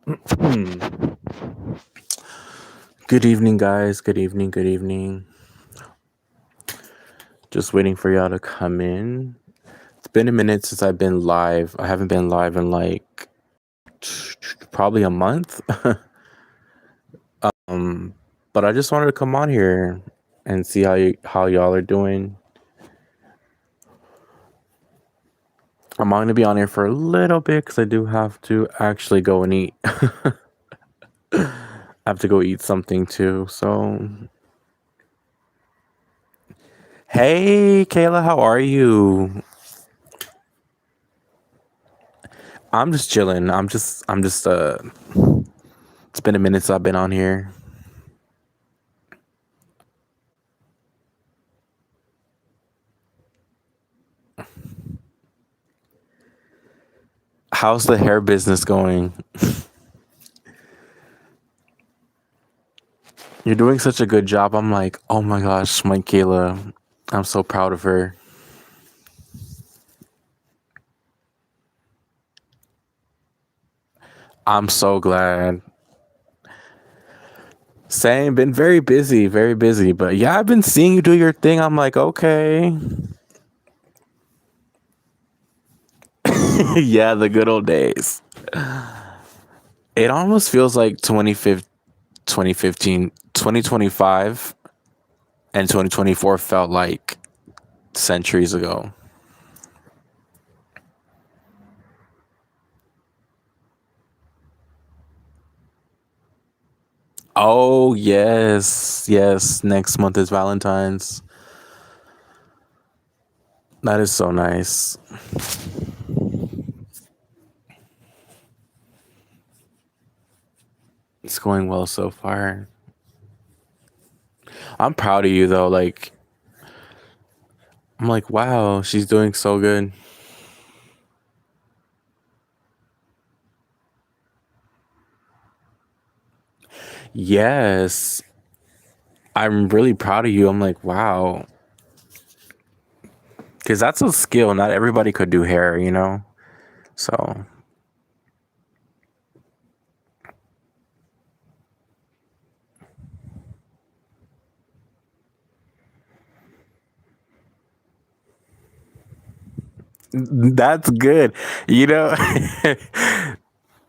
Hmm. Good evening, guys. Good evening. Good evening. Just waiting for y'all to come in. It's been a minute since I've been live. I haven't been live in like probably a month. um, but I just wanted to come on here and see how y'all are doing. I'm going to be on here for a little bit because I do have to actually go and eat. I have to go eat something too. So, hey, Kayla, how are you? I'm just chilling. I'm just. It's been a minute since I've been on here. How's the hair business going? You're doing such a good job. I'm like, oh my gosh, my Kayla. I'm so proud of her. I'm so glad. Same, been very busy. But yeah, I've been seeing you do your thing. I'm like, okay. Yeah, the good old days. It almost feels like 2015, 2025, and 2024 felt like centuries ago. Oh, yes. Yes. Next month is Valentine's. That is so nice. It's going well so far. I'm proud of you though. Like, I'm like, wow, she's doing so good. Yes. I'm really proud of you. I'm like, wow. Because that's a skill. Not everybody could do hair. So that's good. You know,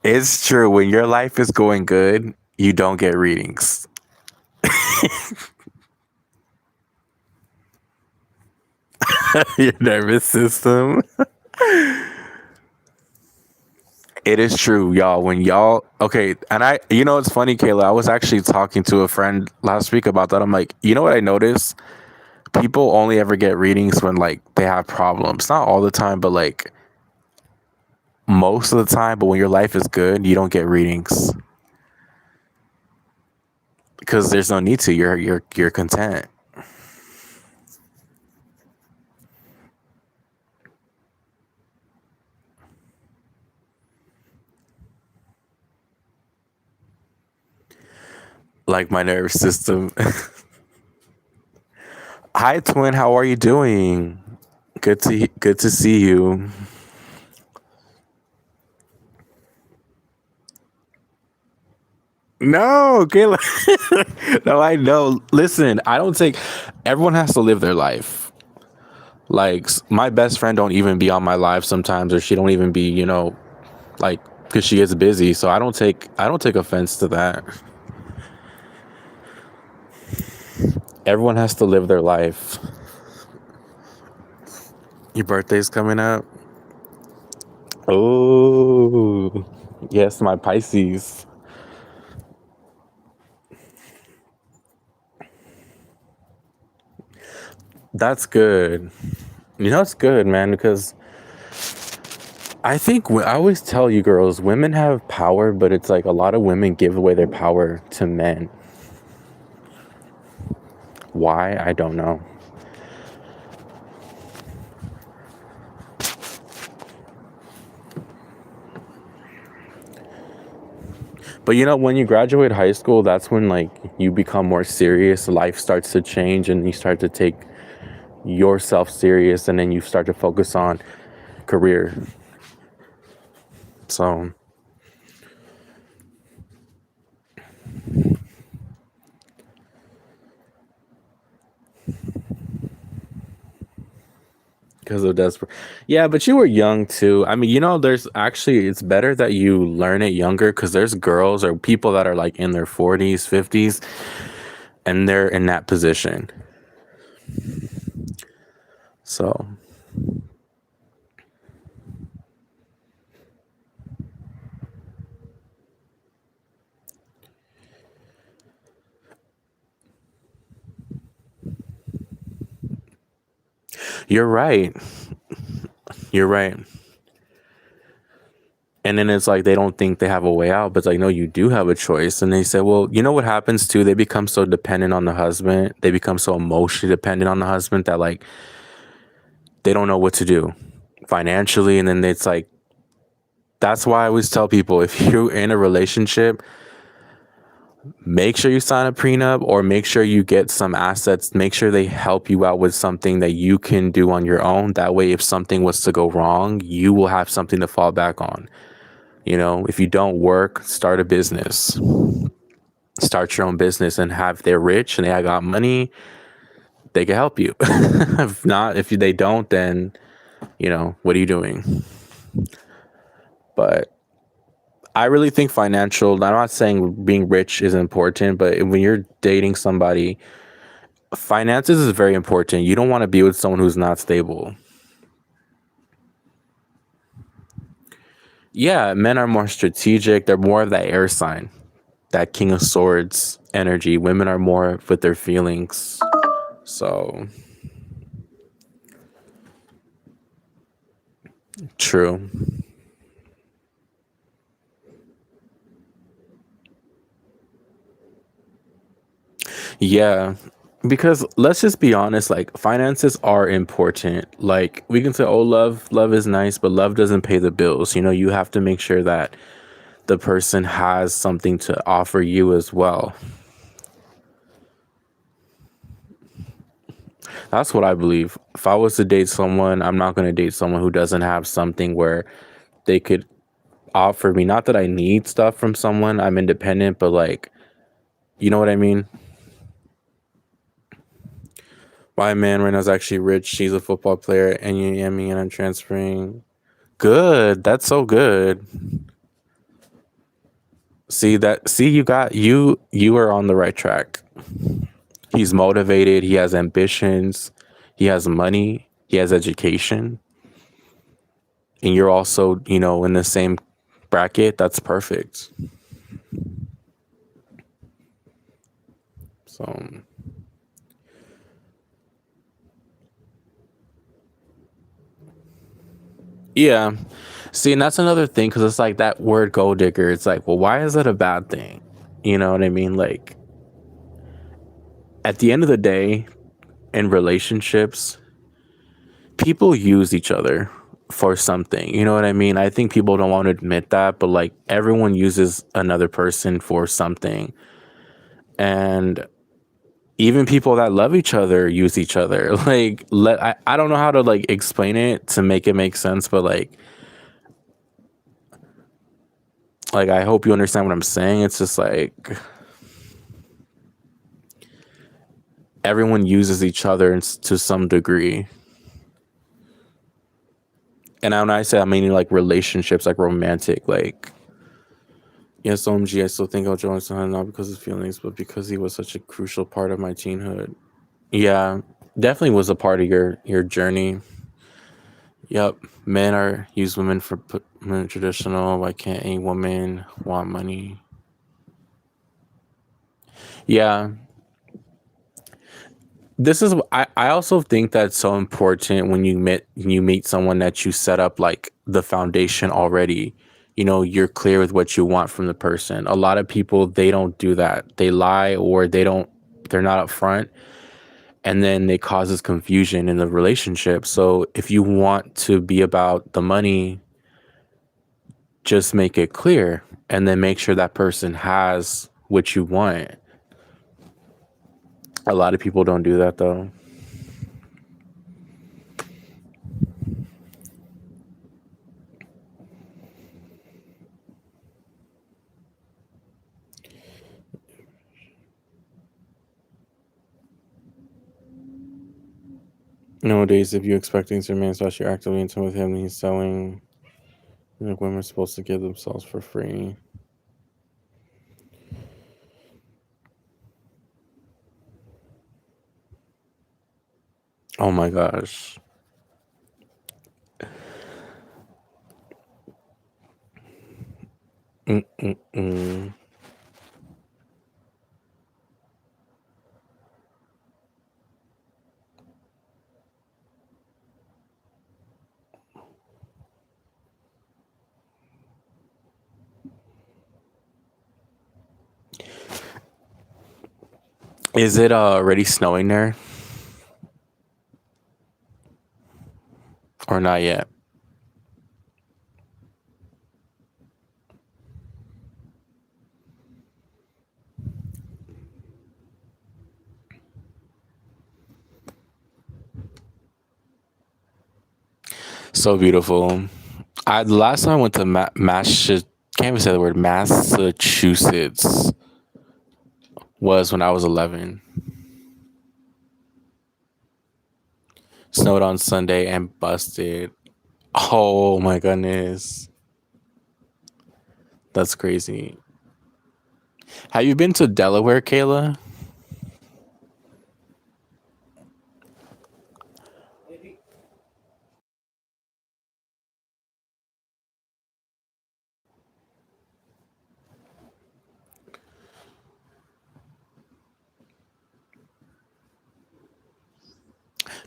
it's true. When your life is going good, you don't get readings. Your nervous system. It is true, y'all. When y'all okay, and it's funny, Kayla. I was actually talking to a friend last week about that. I'm like, you know what I noticed? People only ever get readings when like they have problems. Not all the time, but like most of the time. But when your life is good, you don't get readings because there's no need to. You're content. Like my nervous system. Hi, twin. How are you doing? Good to see you. No, Kayla. No, I know. Listen, I don't take. Everyone has to live their life. Like my best friend don't even be on my live sometimes, or she don't even be, like because she gets busy. So I don't take offense to that. Everyone has to live their life. Your birthday's coming up. Oh, yes, my Pisces. That's good. It's good, man, because I think I always tell you girls, women have power, but it's like a lot of women give away their power to men. Why? I don't know. But when you graduate high school, that's when like you become more serious, life starts to change and you start to take yourself serious and then you start to focus on career. So, because of desperate. Yeah, but you were young too. I mean, there's actually it's better that you learn it younger because there's girls or people that are like in their 40s, 50s, and they're in that position. So you're right. You're right. And then it's like they don't think they have a way out, but it's like, no, you do have a choice. And they say, well, you know what happens too? They become so dependent on the husband. They become so emotionally dependent on the husband that like they don't know what to do financially. And then it's like, that's why I always tell people if you're in a relationship, make sure you sign a prenup or make sure you get some assets. Make sure they help you out with something that you can do on your own. That way, if something was to go wrong, you will have something to fall back on. If you don't work, start a business, start your own business and have they're rich and they got money, they can help you. If not, if they don't, then, what are you doing? But I really think financial, I'm not saying being rich is important, but when you're dating somebody, finances is very important. You don't want to be with someone who's not stable. Yeah, men are more strategic. They're more of that air sign, that King of Swords energy. Women are more with their feelings. So, true. Yeah. Because let's just be honest, like finances are important. Like we can say, oh, love is nice, but love doesn't pay the bills. You have to make sure that the person has something to offer you as well. That's what I believe. If I was to date someone, I'm not going to date someone who doesn't have something where they could offer me. Not that I need stuff from someone, I'm independent, but like, you know what I mean? My man right now is actually rich. She's a football player at Miami, and I'm transferring. Good. That's so good. See that? See, you are on the right track. He's motivated. He has ambitions. He has money. He has education, and you're also, in the same bracket. That's perfect. So, yeah. See, and that's another thing because it's like that word gold digger. It's like, well, why is that a bad thing? You know what I mean? Like, at the end of the day, in relationships, people use each other for something. You know what I mean? I think people don't want to admit that, but like everyone uses another person for something. And even people that love each other use each other. I don't know how to like explain it to make it make sense, but like I hope you understand what I'm saying. It's just like everyone uses each other to some degree. And when I say I mean like relationships, like romantic, like yes, OMG, I still think I'll join Son not because of feelings, but because he was such a crucial part of my teenhood. Yeah, definitely was a part of your journey. Yep, men are use women for traditional. Why can't a woman want money? Yeah, this is I also think that's so important when you meet someone that you set up like the foundation already. You're clear with what you want from the person. A lot of people they don't do that. They lie or they're not upfront and then it causes confusion in the relationship. So if you want to be about the money, just make it clear and then make sure that person has what you want. A lot of people don't do that though. Nowadays, if you're expecting to remain especially actively intimate with him, he's selling. Like women are supposed to give themselves for free. Oh my gosh. Mm-mm-mm. Is it already snowing there or not yet? So beautiful. I the last time I went to can't even say the word Massachusetts was when I was 11. Snowed on Sunday and busted. Oh my goodness. That's crazy. Have you been to Delaware, Kayla?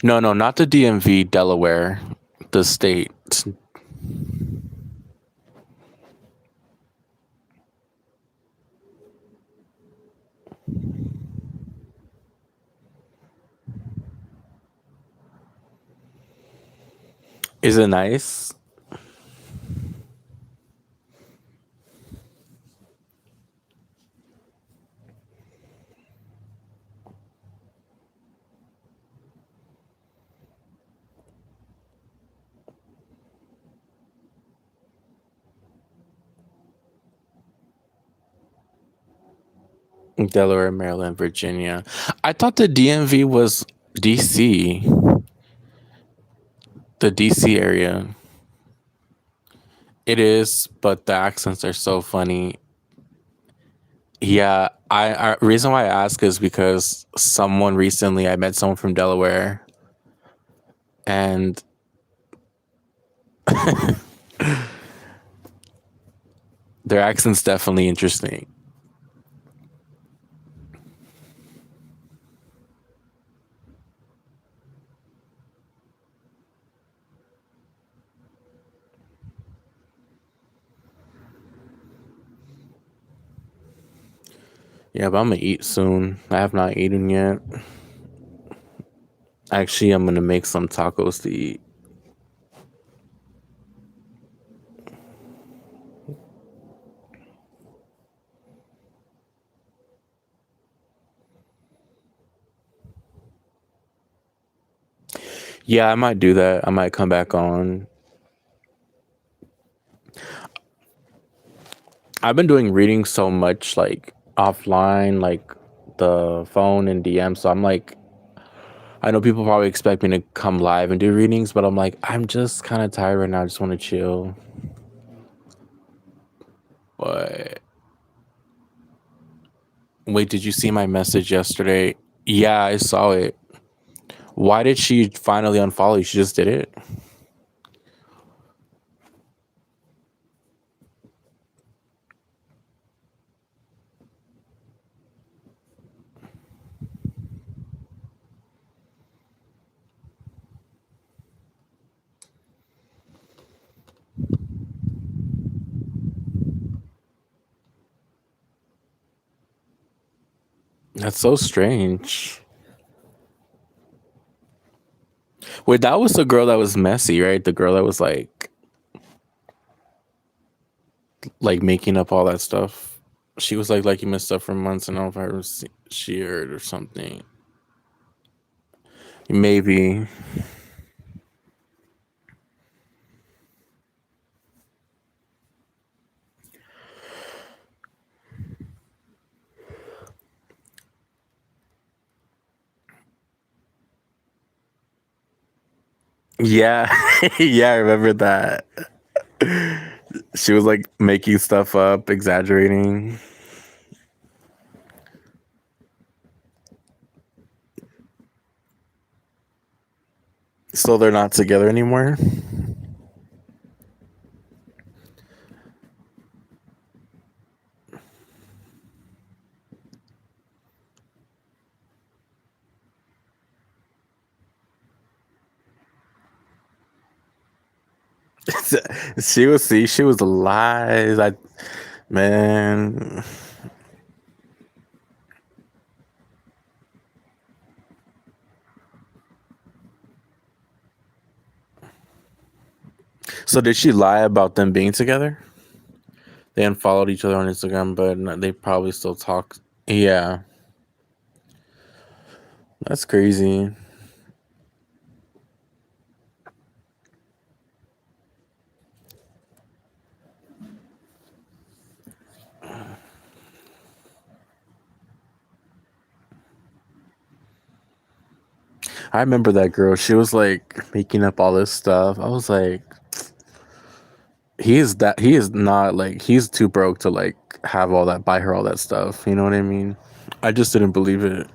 No, no, not the DMV, Delaware, the state. Is it nice? Delaware, Maryland, Virginia. I thought the DMV was DC, the DC area. It is, but the accents are so funny. Yeah, I reason why I ask is because someone recently I met someone from Delaware and their accent's definitely interesting. Yeah, but I'm gonna eat soon. I have not eaten yet. Actually, I'm gonna make some tacos to eat. Yeah, I might do that. I might come back on. I've been doing reading so much like offline, like the phone and DM. So I'm like, I know people probably expect me to come live and do readings, but I'm like, I'm just kind of tired right now. I just want to chill. But wait, did you see my message yesterday? Yeah, I saw it. Why did she finally unfollow you? She just did it. That's so strange. Wait, that was the girl that was messy, right? The girl that was like making up all that stuff. She was like you missed stuff for months, and I don't know if I was she heard or something. Maybe. Yeah, yeah, I remember that. She was like making stuff up, exaggerating. So they're not together anymore. She was lies. I man. So did she lie about them being together? They unfollowed each other on Instagram, but they probably still talk. Yeah, that's crazy. I remember that girl. She was like making up all this stuff. I was like, he is not like he's too broke to like have all that buy her all that stuff. You know what I mean? I just didn't believe it.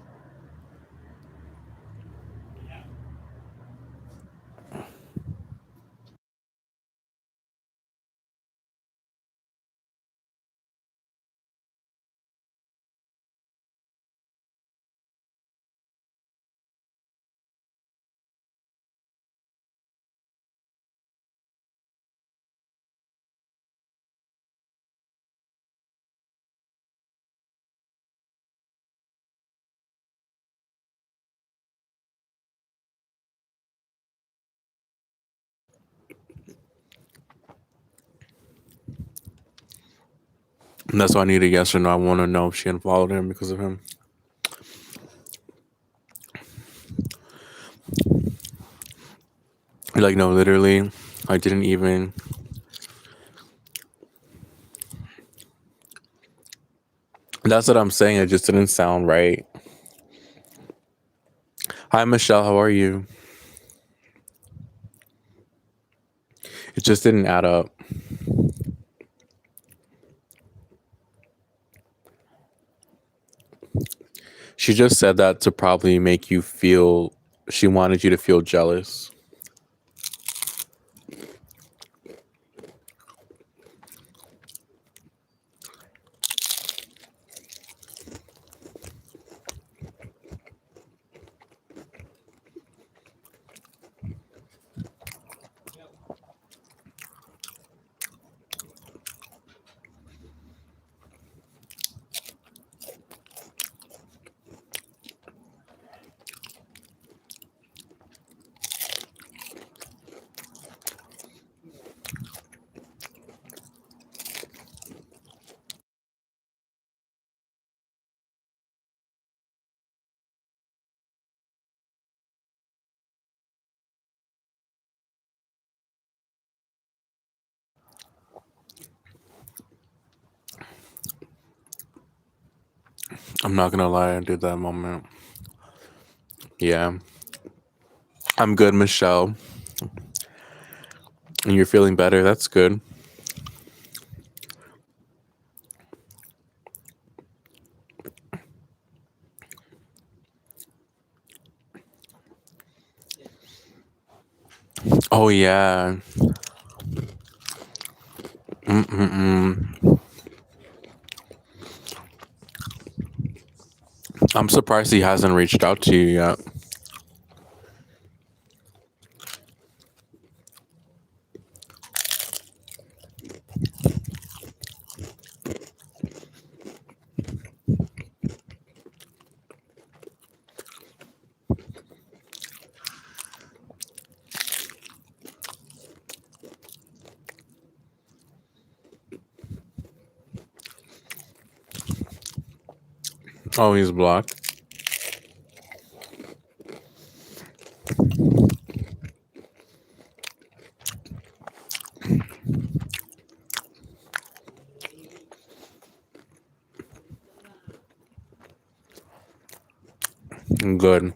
And that's why I need a yes or no. I want to know if she unfollowed him because of him. Like no, literally, I didn't even. That's what I'm saying. It just didn't sound right. Hi, Michelle. How are you? It just didn't add up. She just said that to probably make you feel. She wanted you to feel jealous. I'm not gonna lie. I did that moment. Yeah, I'm good, Michelle. And you're feeling better. That's good. Oh yeah. Mm-mm-mm. I'm surprised he hasn't reached out to you yet. Oh, he's blocked. Good.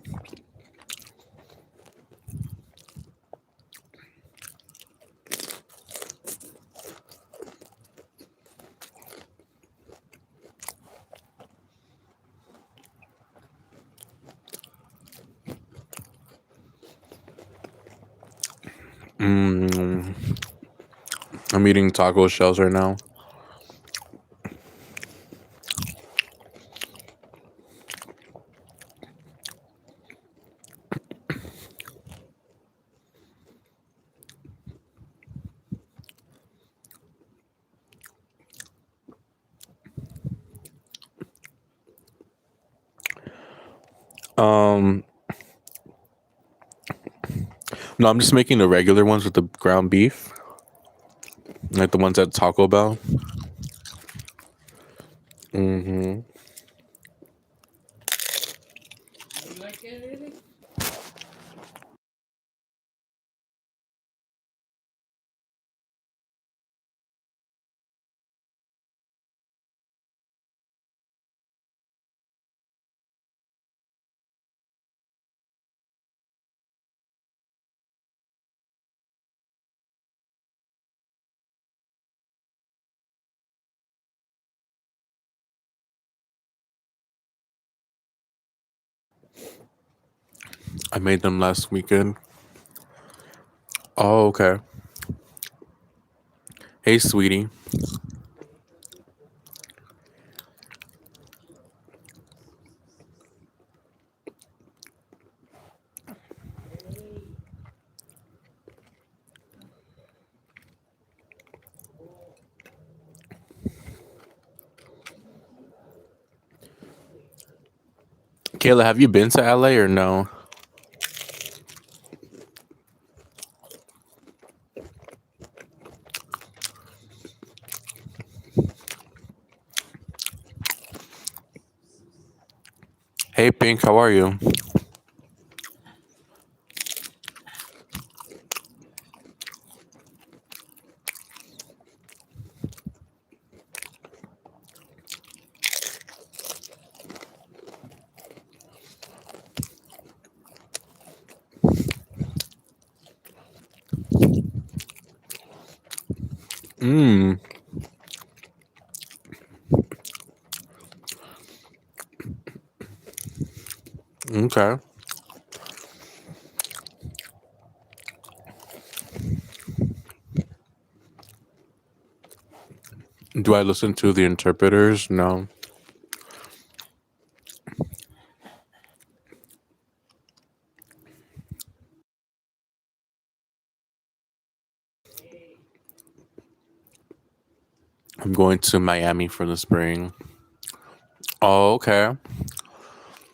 Mm, I'm eating taco shells right now. Um, no, I'm just making the regular ones with the ground beef, like the ones at Taco Bell. Hmm. I made them last weekend. Oh, okay. Hey, sweetie. Kayla, have you been to LA or no? Hey, Pink, how are you? Mm, okay. Do I listen to the interpreters? No. I'm going to Miami for the spring. Oh, okay.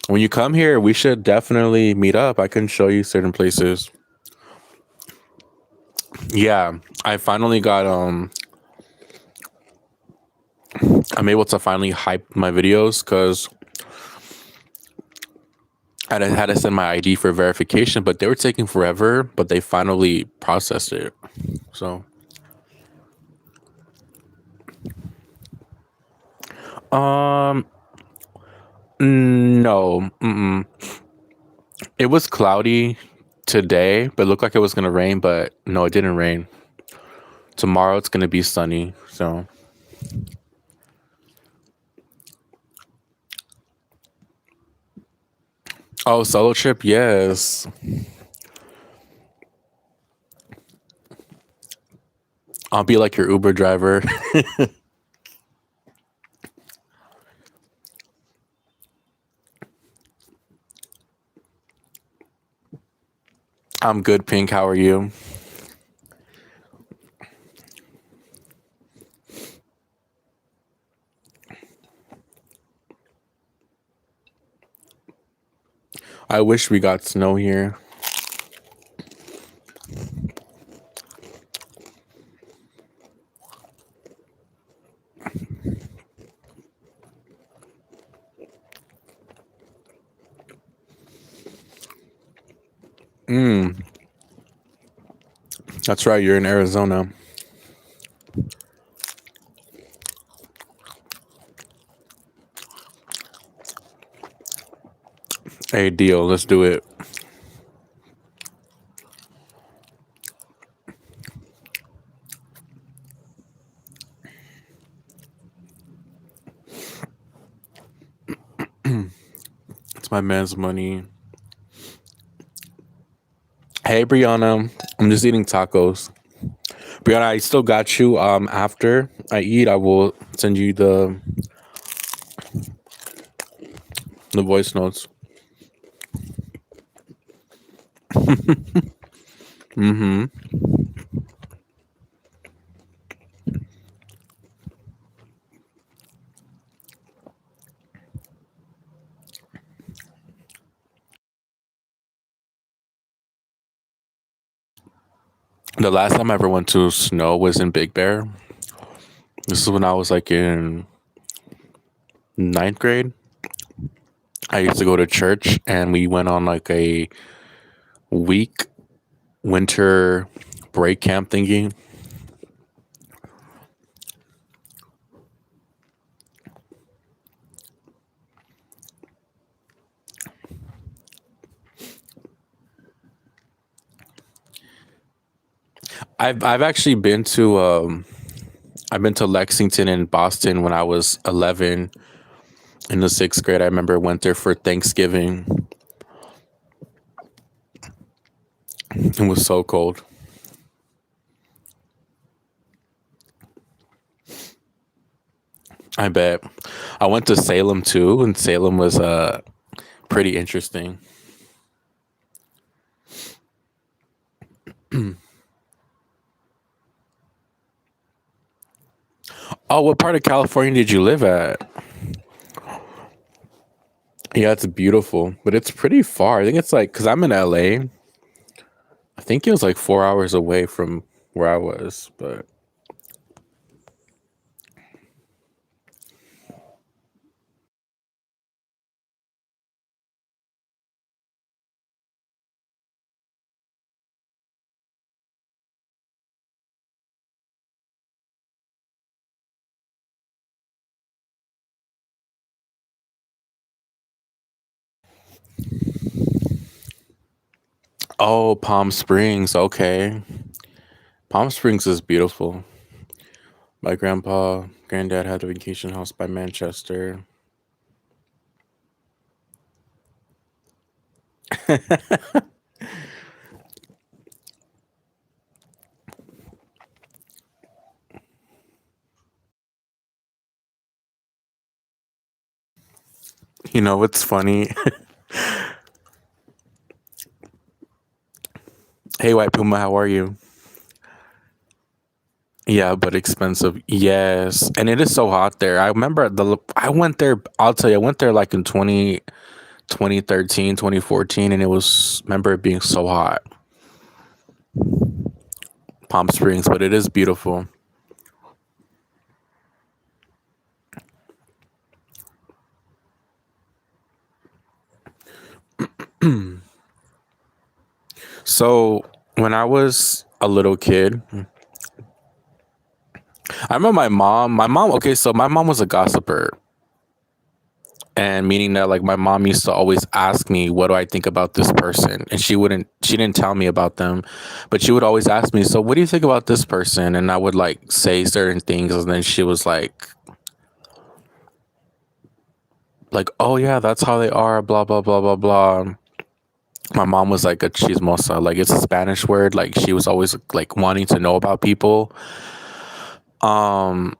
When you come here, we should definitely meet up. I can show you certain places. Yeah, I finally got I'm able to finally hype my videos because had to send my ID for verification, but they were taking forever, but they finally processed it. So, um no. Mm-mm. It was cloudy today, but it looked like it was going to rain, but no, it didn't rain. Tomorrow it's going to be sunny. So, oh, solo trip, yes. I'll be like your Uber driver. I'm good, Pink. How are you? I wish we got snow here. That's right. You're in Arizona. Hey, deal. Let's do it. It's my man's money. Hey Brianna, I'm just eating tacos. Brianna, I still got you. After I eat, I will send you the voice notes. The last time I ever went to snow was in Big Bear. This is when I was like in ninth grade. I used to go to church, and we went on like a week winter break camp thingy. I've actually been to Lexington and Boston when I was 11 in the sixth grade. I remember I went there for Thanksgiving. It was so cold. I bet. I went to Salem too, and Salem was pretty interesting. Oh, what part of California did you live at? Yeah, it's beautiful, but it's pretty far. I think it's like because I'm in LA. I think it was like 4 hours away from where I was, but oh, Palm Springs. Okay, Palm Springs is beautiful. My granddad had a vacation house by Manchester. You know what's funny? Hey, White Puma, how are you? Yeah, but expensive. Yes, and it is so hot there. I remember I went there. I'll tell you, I went there like in 2013, 2014, and it was remember it being so hot. Palm Springs, but it is beautiful. So when I was a little kid, I remember my mom. My mom. Okay, so my mom was a gossiper, and meaning that like my mom used to always ask me what do I think about this person, and she didn't tell me about them, but she would always ask me, so what do you think about this person? And I would like say certain things, and then she was like, oh yeah, that's how they are, blah blah blah blah blah. My mom was like a chismosa, like it's a Spanish word. Like she was always like wanting to know about people. Um,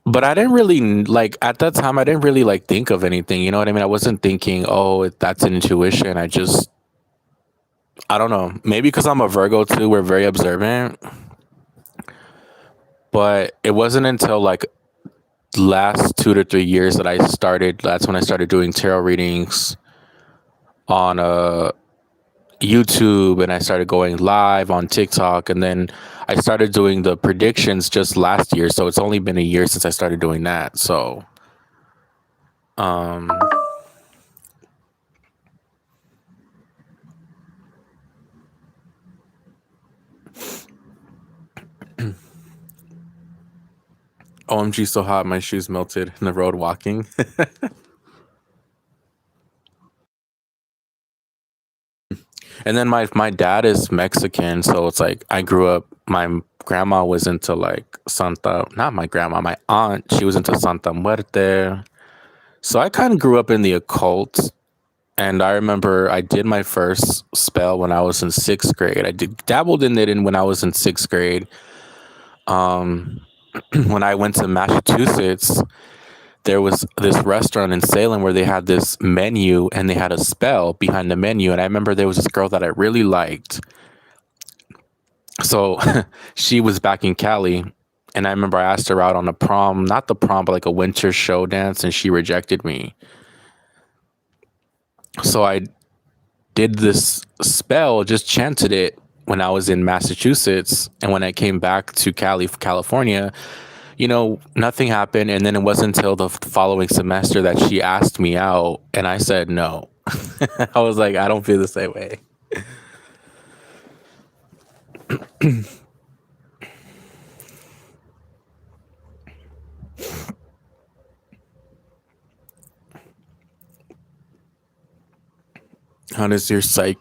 but I didn't really like at that time. I didn't really like think of anything. You know what I mean? I wasn't thinking, oh, that's an intuition. I don't know. Maybe because I'm a Virgo too. We're very observant. But it wasn't until like last 2 to 3 years that I started. That's when I started doing tarot readings on YouTube, and I started going live on TikTok, and then I started doing the predictions just last year. So it's only been a year since I started doing that. So um OMG, so hot, my shoes melted in the road walking. And then my dad is Mexican, so it's like I grew up. My grandma was into like Santa, not my grandma, my aunt. She was into Santa Muerte. So I kind of grew up in the occult, And I remember I did my first spell when I was in sixth grade. I did dabbled in it when I was in sixth grade. Um, when I went to Massachusetts, there was this restaurant in Salem where they had this menu and they had a spell behind the menu. And I remember there was this girl that I really liked. So she was back in Cali. And I remember I asked her out on a prom, not the prom, but like a winter show dance, and she rejected me. So I did this spell, just chanted it when I was in Massachusetts. And when I came back to California, nothing happened. And then it wasn't until the following semester that she asked me out, and I said no. I was like, I don't feel the same way. How does your psych?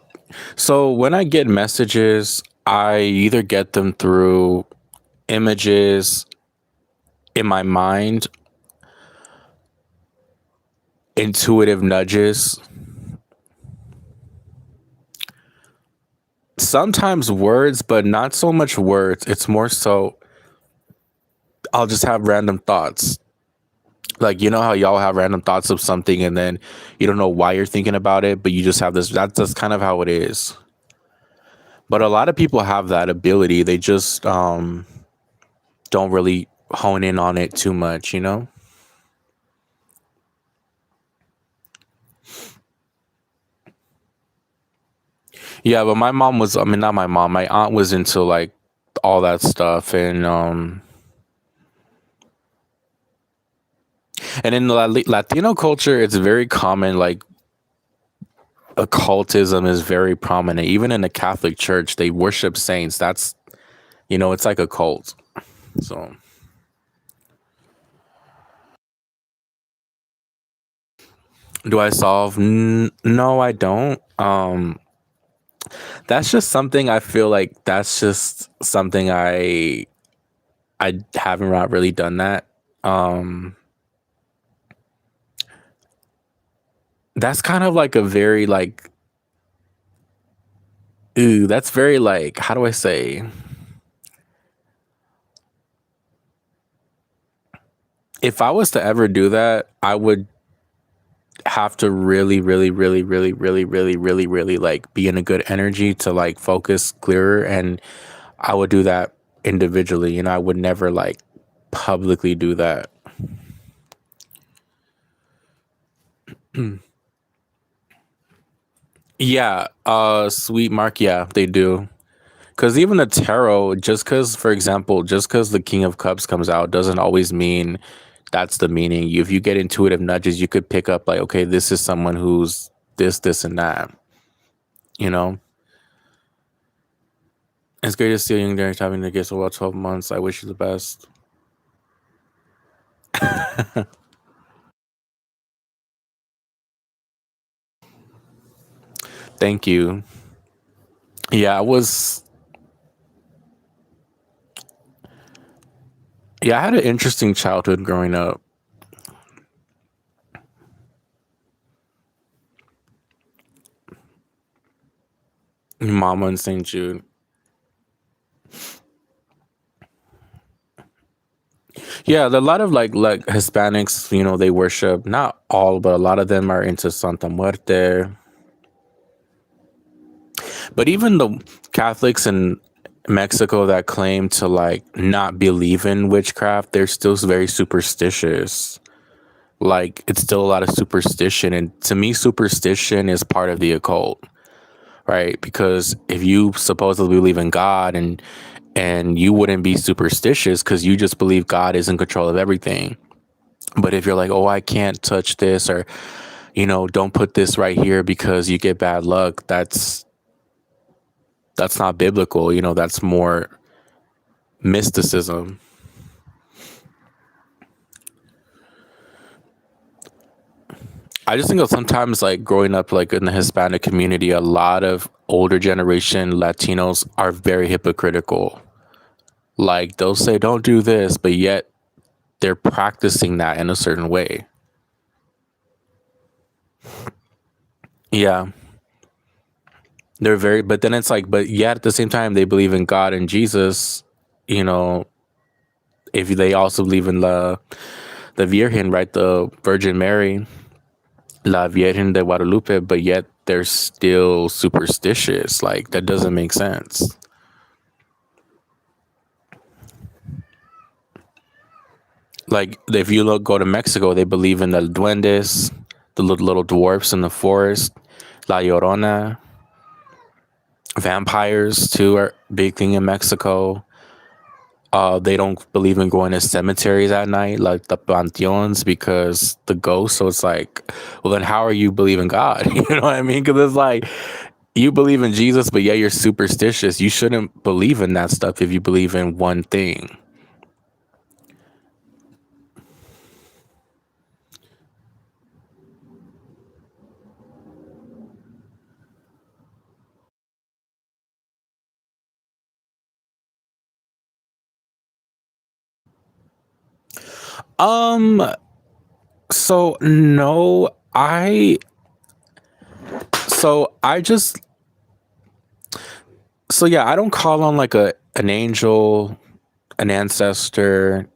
So when I get messages, I either get them through images in my mind, intuitive nudges, sometimes words, but not so much words. It's more so I'll just have random thoughts. Like, how y'all have random thoughts of something and then you don't know why you're thinking about it, but you just have this. That's kind of how it is. But a lot of people have that ability. They just don't really hone in on it too much. Yeah, but my mom was, I mean, not my mom, my aunt was into like all that stuff. And in the Latino culture, it's very common. Like occultism is very prominent. Even in the Catholic Church, they worship saints. It's like a cult. So, do I solve? No, I don't. That's just something I feel like that's just something I haven't not really done that. Um, that's kind of like a very like, ooh, that's very like, how do I say? If I was to ever do that, I would have to really, really, really, really, really, really, really, really like be in a good energy to like focus clearer. And I would do that individually. I would never like publicly do that. Yeah, sweet Mark, yeah, they do. Because even the tarot, just because, for example, just because the King of Cups comes out doesn't always mean that's the meaning. If you get intuitive nudges, you could pick up like, okay, this is someone who's this, and that. You know, it's great to see a young Derek having to get so well 12 months. I wish you the best. Thank you. Yeah, I had an interesting childhood growing up. Mama in St. Jude. Yeah, a lot of like Hispanics, they worship not all, but a lot of them are into Santa Muerte. But even the Catholics in Mexico that claim to like not believe in witchcraft, they're still very superstitious. Like it's still a lot of superstition, and to me, superstition is part of the occult, right? Because if you supposedly believe in God and you wouldn't be superstitious because you just believe God is in control of everything. But if you're like, oh, I can't touch this, or don't put this right here because you get bad luck, that's not biblical. That's more mysticism. I just think that sometimes, like growing up, like in the Hispanic community, a lot of older generation Latinos are very hypocritical. Like they'll say, "Don't do this," but yet they're practicing that in a certain way. Yeah, they're very. But then it's like, but yet at the same time, they believe in God and Jesus. You know, if they also believe in the Virgin, right, the Virgin Mary, La Virgen de Guadalupe, but yet they're still superstitious. Like that doesn't make sense. Like if you go to Mexico, they believe in the duendes, the little dwarfs in the forest, La Llorona, vampires too are a big thing in Mexico. They don't believe in going to cemeteries at night, like the pantheons, because the ghosts. So it's like, well, then how are you believing God? You know what I mean? Because it's like you believe in Jesus, but yeah, you're superstitious. You shouldn't believe in that stuff if you believe in one thing. Um. So no, I. So I just. So yeah, I don't call on like a an angel, an ancestor.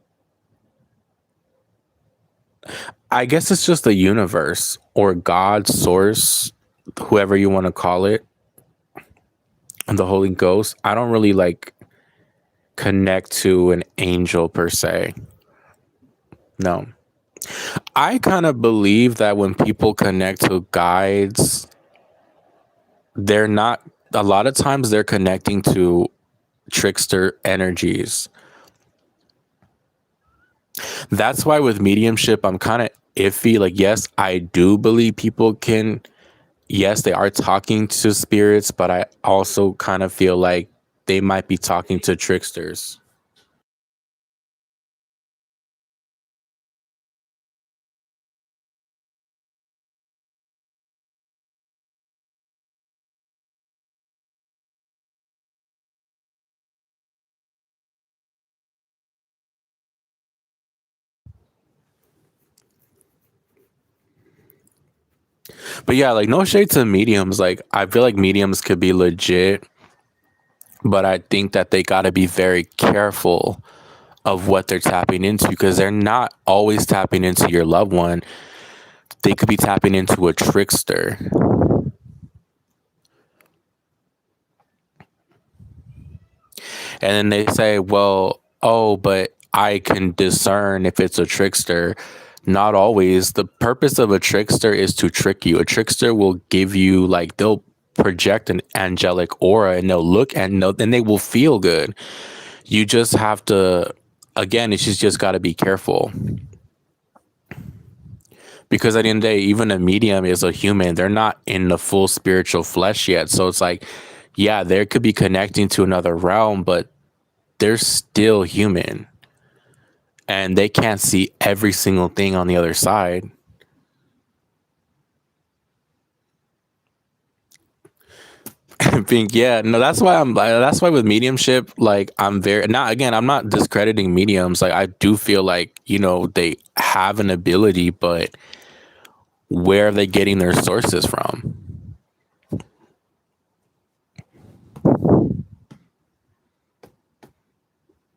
I guess it's just the universe or God source, whoever you want to call it, and the Holy Ghost. I don't really like connect to an angel per se. No. I kind of believe that when people connect to guides, they're not, a lot of times they're connecting to trickster energies. That's why with mediumship, I'm kind of iffy. Like, yes, I do believe people can, yes, they are talking to spirits, but I also kind of feel like they might be talking to tricksters. But yeah, like no shade to mediums. Like I feel like mediums could be legit, but I think that they got to be very careful of what they're tapping into because they're not always tapping into your loved one. They could be tapping into a trickster. And then they say, well, oh, but I can discern if it's a trickster. Not always. The purpose of a trickster is to trick you. A trickster will give you, like, they'll project an angelic aura and they'll look and then they will feel good. You just have to, again, it's just got to be careful. Because at the end of the day, even a medium is a human. They're not in the full spiritual flesh yet. So it's like, yeah, they could be connecting to another realm, but they're still human and they can't see every single thing on the other side. I think, yeah, no, that's why with mediumship, like, I'm very, not, again, I'm not discrediting mediums. Like, I do feel like, they have an ability, but where are they getting their sources from?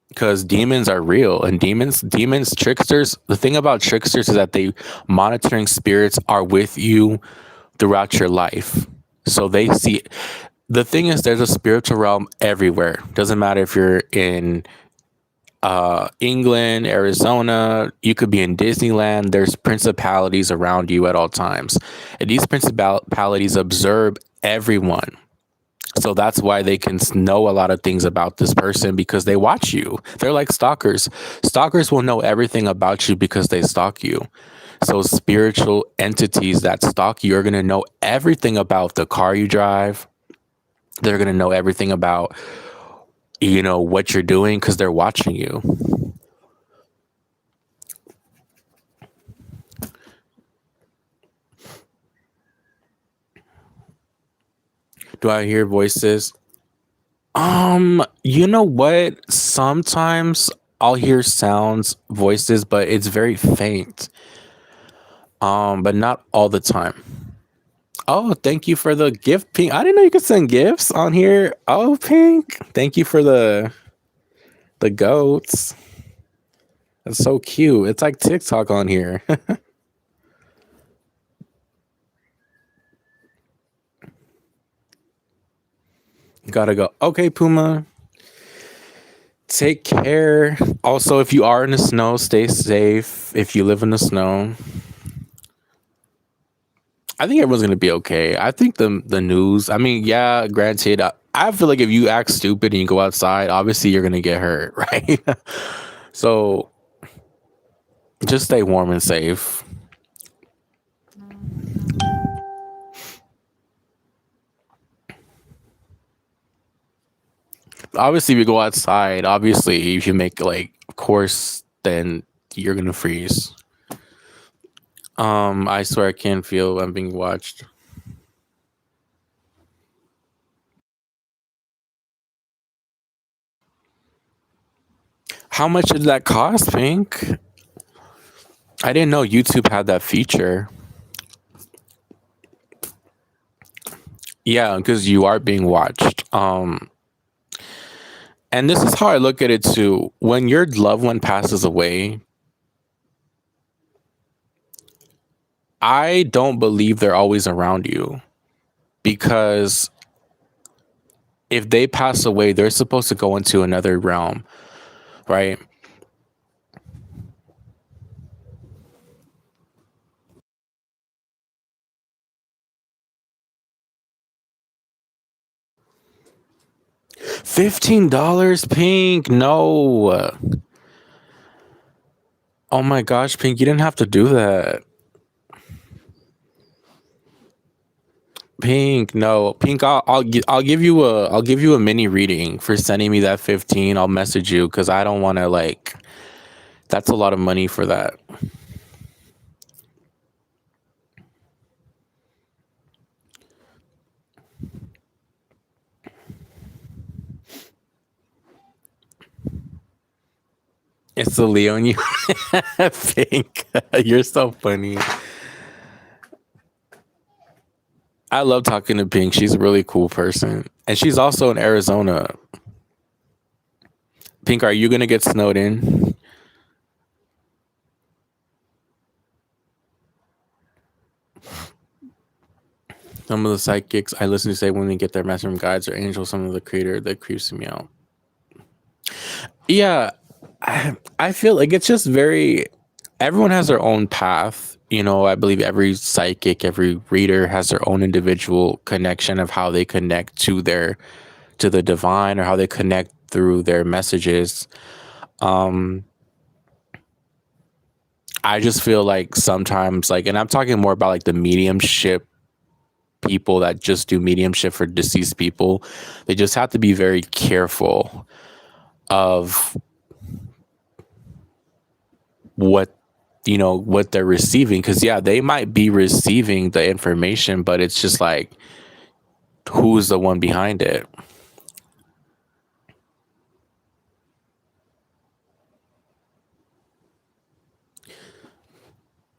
Because demons are real and demons tricksters, the thing about tricksters is that they monitoring spirits are with you throughout your life, so they see. The thing is, there's a spiritual realm everywhere. Doesn't matter if you're in England, Arizona, you could be in Disneyland. There's principalities around you at all times, and these principalities observe everyone. So that's why they can know a lot of things about this person because they watch you. They're like stalkers. Stalkers will know everything about you because they stalk you. So spiritual entities that stalk you are going to know everything about the car you drive. They're going to know everything about, what you're doing because they're watching you. Do I hear voices? You know what? Sometimes I'll hear sounds, voices, but it's very faint. But not all the time. Oh, thank you for the gift, Pink. I didn't know you could send gifts on here. Oh, Pink. Thank you for the goats. That's so cute. It's like TikTok on here. Gotta go. Okay, Puma. Take care. Also, if you are in the snow, stay safe. If you live in the snow, I think everyone's gonna be okay. I think the news. I mean, yeah, granted, I feel like if you act stupid and you go outside, obviously you're gonna get hurt, right? So just stay warm and safe. Obviously, if you go outside, obviously, if you make like, of course, then you're gonna freeze. I swear I can't feel I'm being watched. How much did that cost, Pink? I didn't know YouTube had that feature. Yeah, because you are being watched. And this is how I look at it too. When your loved one passes away, I don't believe they're always around you because if they pass away, they're supposed to go into another realm, right? $15, Pink. No. Oh my gosh, Pink, you didn't have to do that. Pink, no, Pink. I'll give you a mini reading for sending me that 15. I'll message you because I don't want to like. That's a lot of money for that. It's the Leon you Pink. You're so funny. I love talking to Pink. She's a really cool person, and she's also in Arizona. Pink, are you gonna get snowed in? Some of the psychics I listen to say when they get their message from guides or angels, some of the creator that creeps me out. Yeah, I feel like it's just very. Everyone has their own path. You know, I believe every psychic, every reader has their own individual connection of how they connect to the divine or how they connect through their messages. Um, I just feel like sometimes, like, and I'm talking more about like the mediumship people that just do mediumship for deceased people. They just have to be very careful of what what they're receiving because yeah, they might be receiving the information, but it's just like who's the one behind it.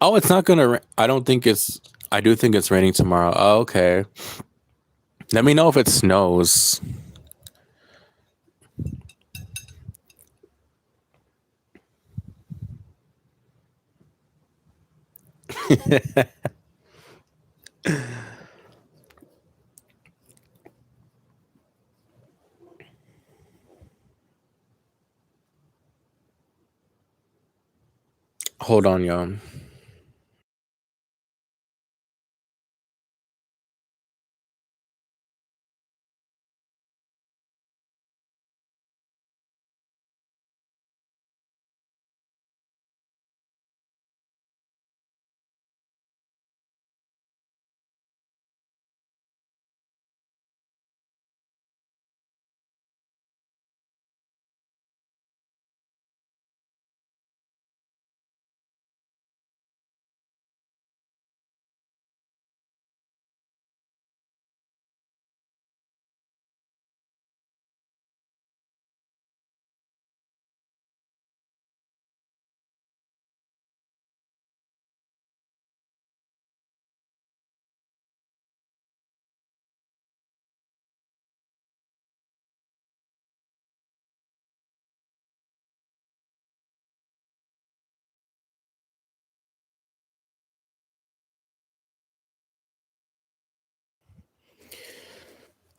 Oh, it's not gonna I don't think it's I do think it's raining tomorrow. Oh, okay, let me know if it snows. Hold on, y'all.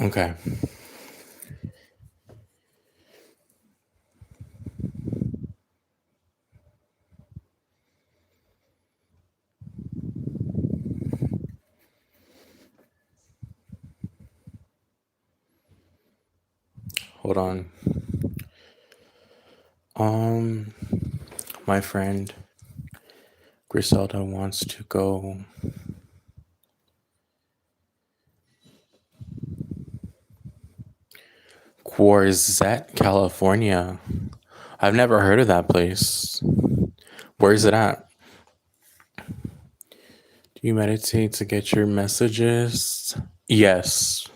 Okay. Hold on. Um, my friend Griselda wants to go. Quarzette, California. I've never heard of that place. Where is it at? Do you meditate to get your messages? Yes.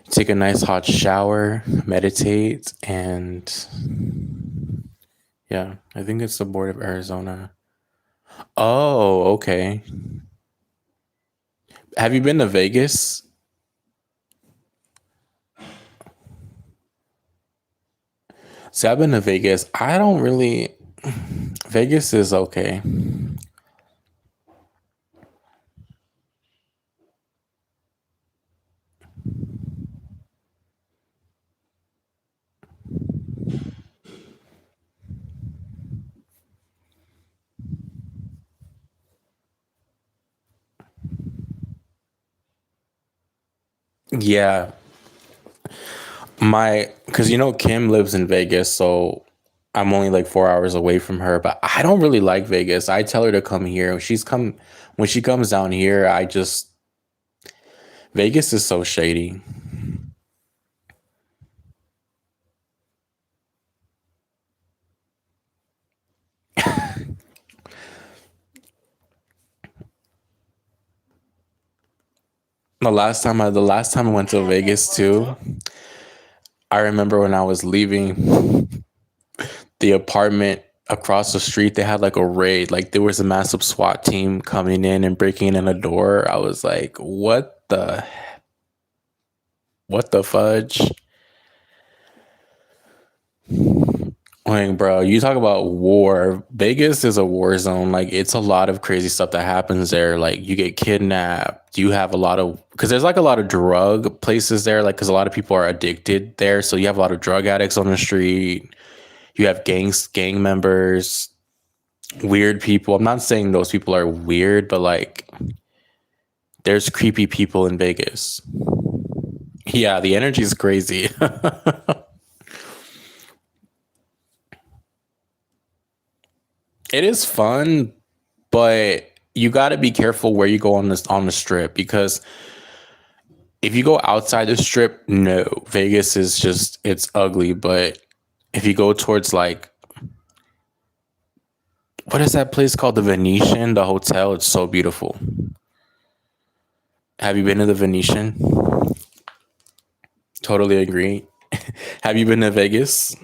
Take a nice hot shower, meditate, and yeah, I think it's the board of Arizona. Oh, okay. Have you been to Vegas? See, I've been to Vegas. I don't really. Vegas is okay. Yeah, because Kim lives in Vegas, so I'm only like 4 hours away from her. But I don't really like Vegas. I tell her to come here. When she comes down here. Vegas is so shady. The last time I went to Vegas too, I remember when I was leaving the apartment across the street, they had like a raid. Like there was a massive SWAT team coming in and breaking in a door. I was like, what the fudge? Like, bro, you talk about war. Vegas is a war zone. Like, it's a lot of crazy stuff that happens there. Like, you get kidnapped. You have a lot of, because there's like a lot of drug places there. Like, because a lot of people are addicted there. So you have a lot of drug addicts on the street. You have gang members, weird people. I'm not saying those people are weird, but like, there's creepy people in Vegas. Yeah, the energy is crazy. It is fun, but you got to be careful where you go on the strip, because if you go outside the strip, no, Vegas is just, it's ugly. But if you go towards like, what is that place called? The Venetian, the hotel. It's so beautiful. Have you been to the Venetian? Totally agree. Have you been to Vegas?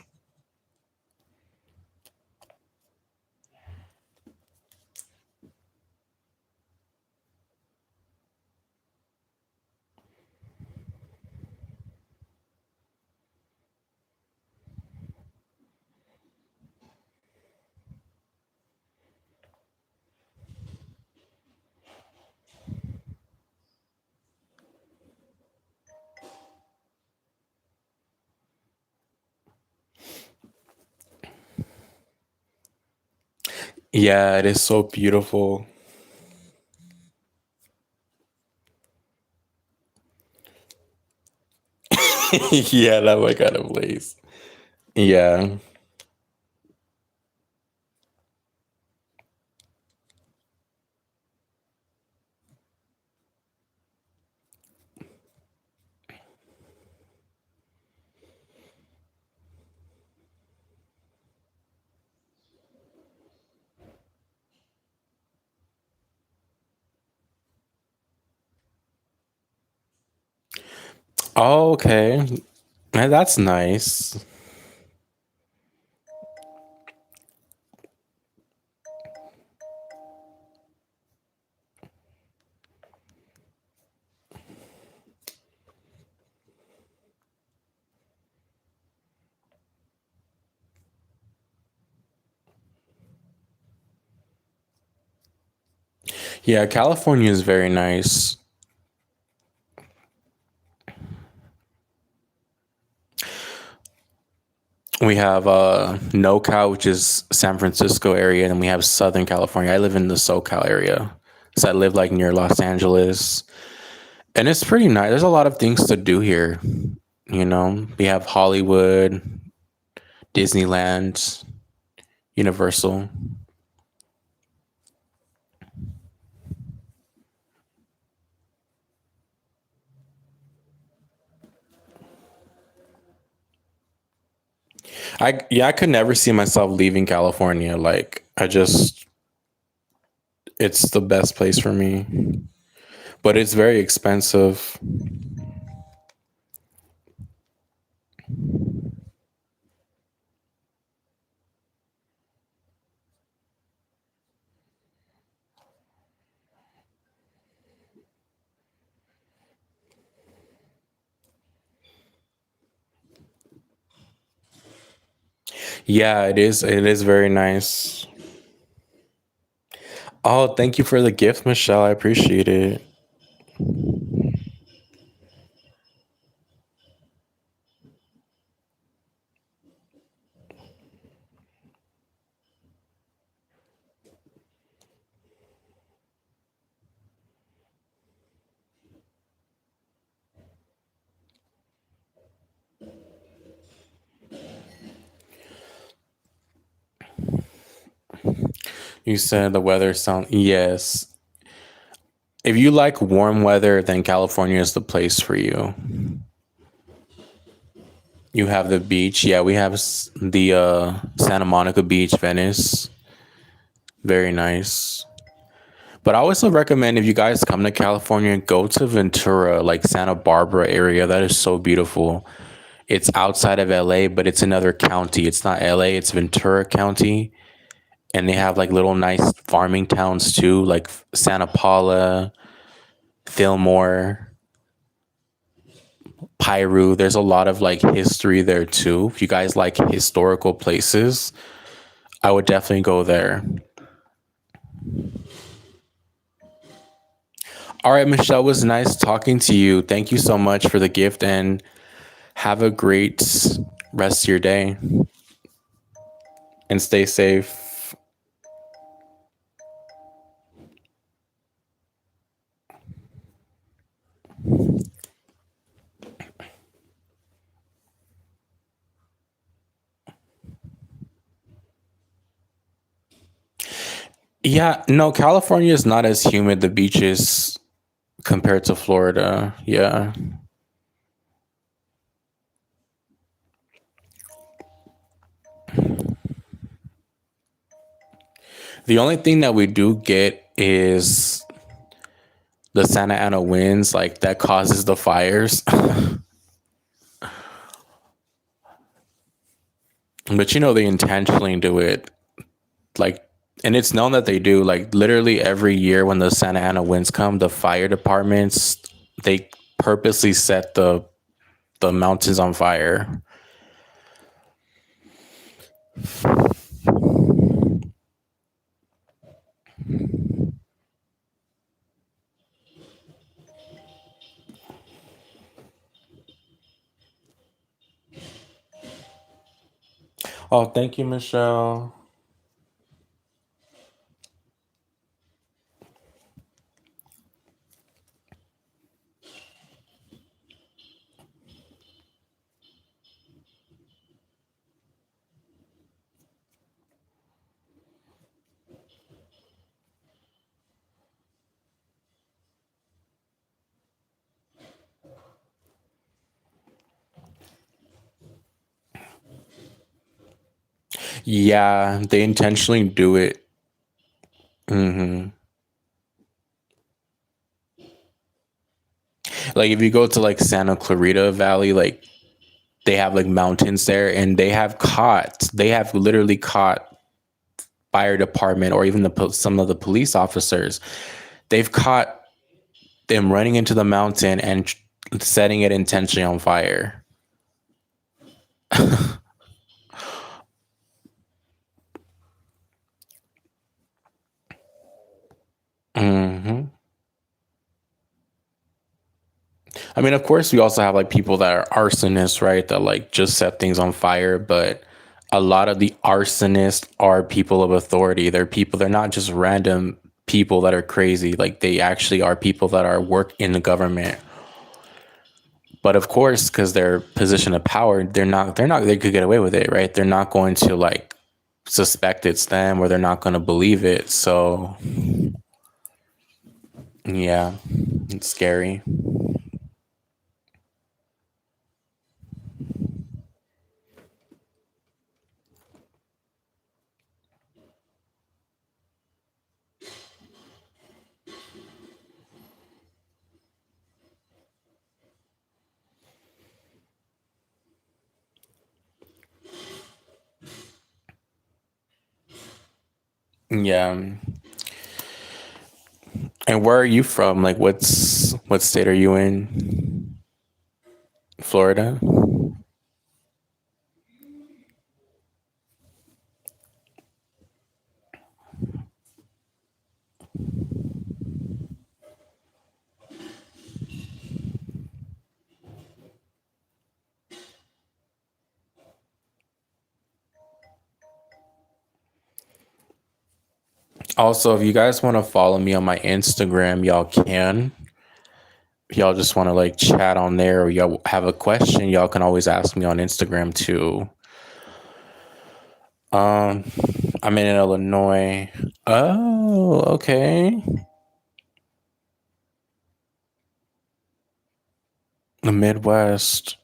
Yeah, it is so beautiful. Yeah, that my kind of place. Yeah. Oh, okay. That's nice. Yeah, California is very nice. We have NoCal, which is San Francisco area, and we have Southern California. I live in the SoCal area, so I live like near Los Angeles, and it's pretty nice. There's a lot of things to do here. You know, we have Hollywood, Disneyland, Universal. I could never see myself leaving California. Like I just it's the best place for me. But it's very expensive. Yeah, it is. It is very nice. Oh, thank you for the gift, Michelle. I appreciate it. You said the weather sound yes. If you like warm weather, then California is the place for you. You have the beach. Yeah, we have the Santa Monica Beach, Venice. Very nice. But I also recommend if you guys come to California, go to Ventura, like Santa Barbara area. That is so beautiful. It's outside of LA, but it's another county. It's not LA, it's Ventura County. And they have like little nice farming towns too, like Santa Paula, Fillmore, Piru. There's a lot of like history there too. If you guys like historical places, I would definitely go there. All right, Michelle, it was nice talking to you. Thank you so much for the gift and have a great rest of your day and stay safe. Yeah, no, California is not as humid, the beaches compared to Florida. Yeah. The only thing that we do get is the Santa Ana winds, like that causes the fires. But you know, they intentionally do it. Like, and it's known that they do. Like, literally every year when the Santa Ana winds come, the fire departments they purposely set the mountains on fire. Oh, thank you, Michelle. Yeah, they intentionally do it. Hmm. Like if you go to like Santa Clarita Valley, like they have like mountains there, and they have literally caught fire department or even some of the police officers. They've caught them running into the mountain and setting it intentionally on fire. Hmm. I mean, of course, we also have like people that are arsonists, right? That like just set things on fire. But a lot of the arsonists are people of authority. They're people, they're not just random people that are crazy. Like they actually are people that are work in the government. But of course, because they're position of power, they could get away with it, right? They're not going to like suspect it's them, or they're not going to believe it. So yeah, it's scary. Yeah. And where are you from? Like, what state are you in? Florida? Also, if you guys want to follow me on my Instagram, y'all can. If y'all just want to like chat on there, or y'all have a question, y'all can always ask me on Instagram too. Um, I'm in Illinois. Oh, okay. The Midwest.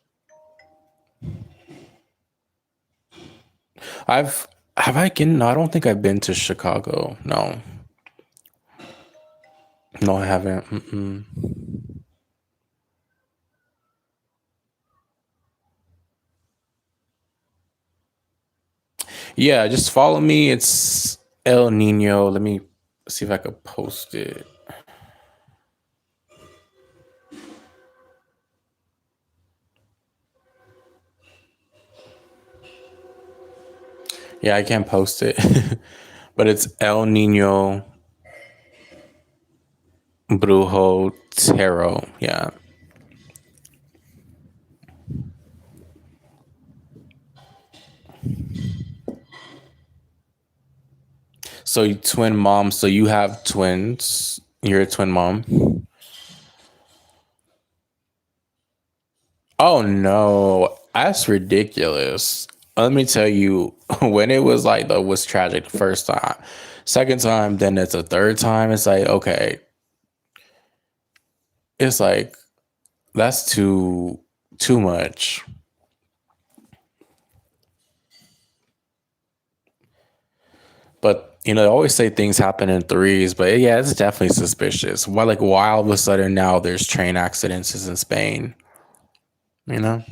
I've have I been? No, I don't think I've been to Chicago. No, no, I haven't. Mm-mm. Yeah, just follow me. It's El Nino. Let me see if I could post it. Yeah, I can't post it, but it's El Nino Brujo Tarot. Yeah. So you twin mom. So you have twins. You're a twin mom. Oh no, that's ridiculous. Let me tell you, when it was like the was tragic first time, second time, then it's a third time. It's like okay, it's like that's too much. But you know, they always say things happen in threes, but yeah, it's definitely suspicious. Why all of a sudden now there's train accidents in Spain? You know?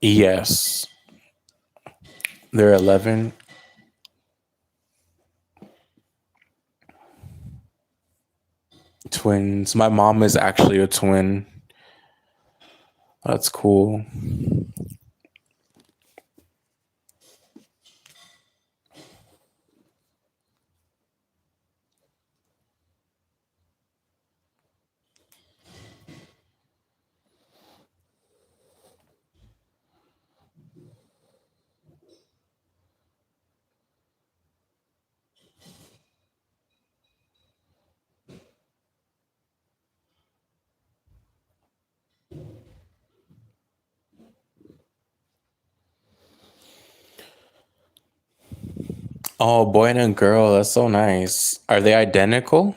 Yes, they're 11 twins. My mom is actually a twin. That's cool. Oh, boy and a girl. That's so nice. Are they identical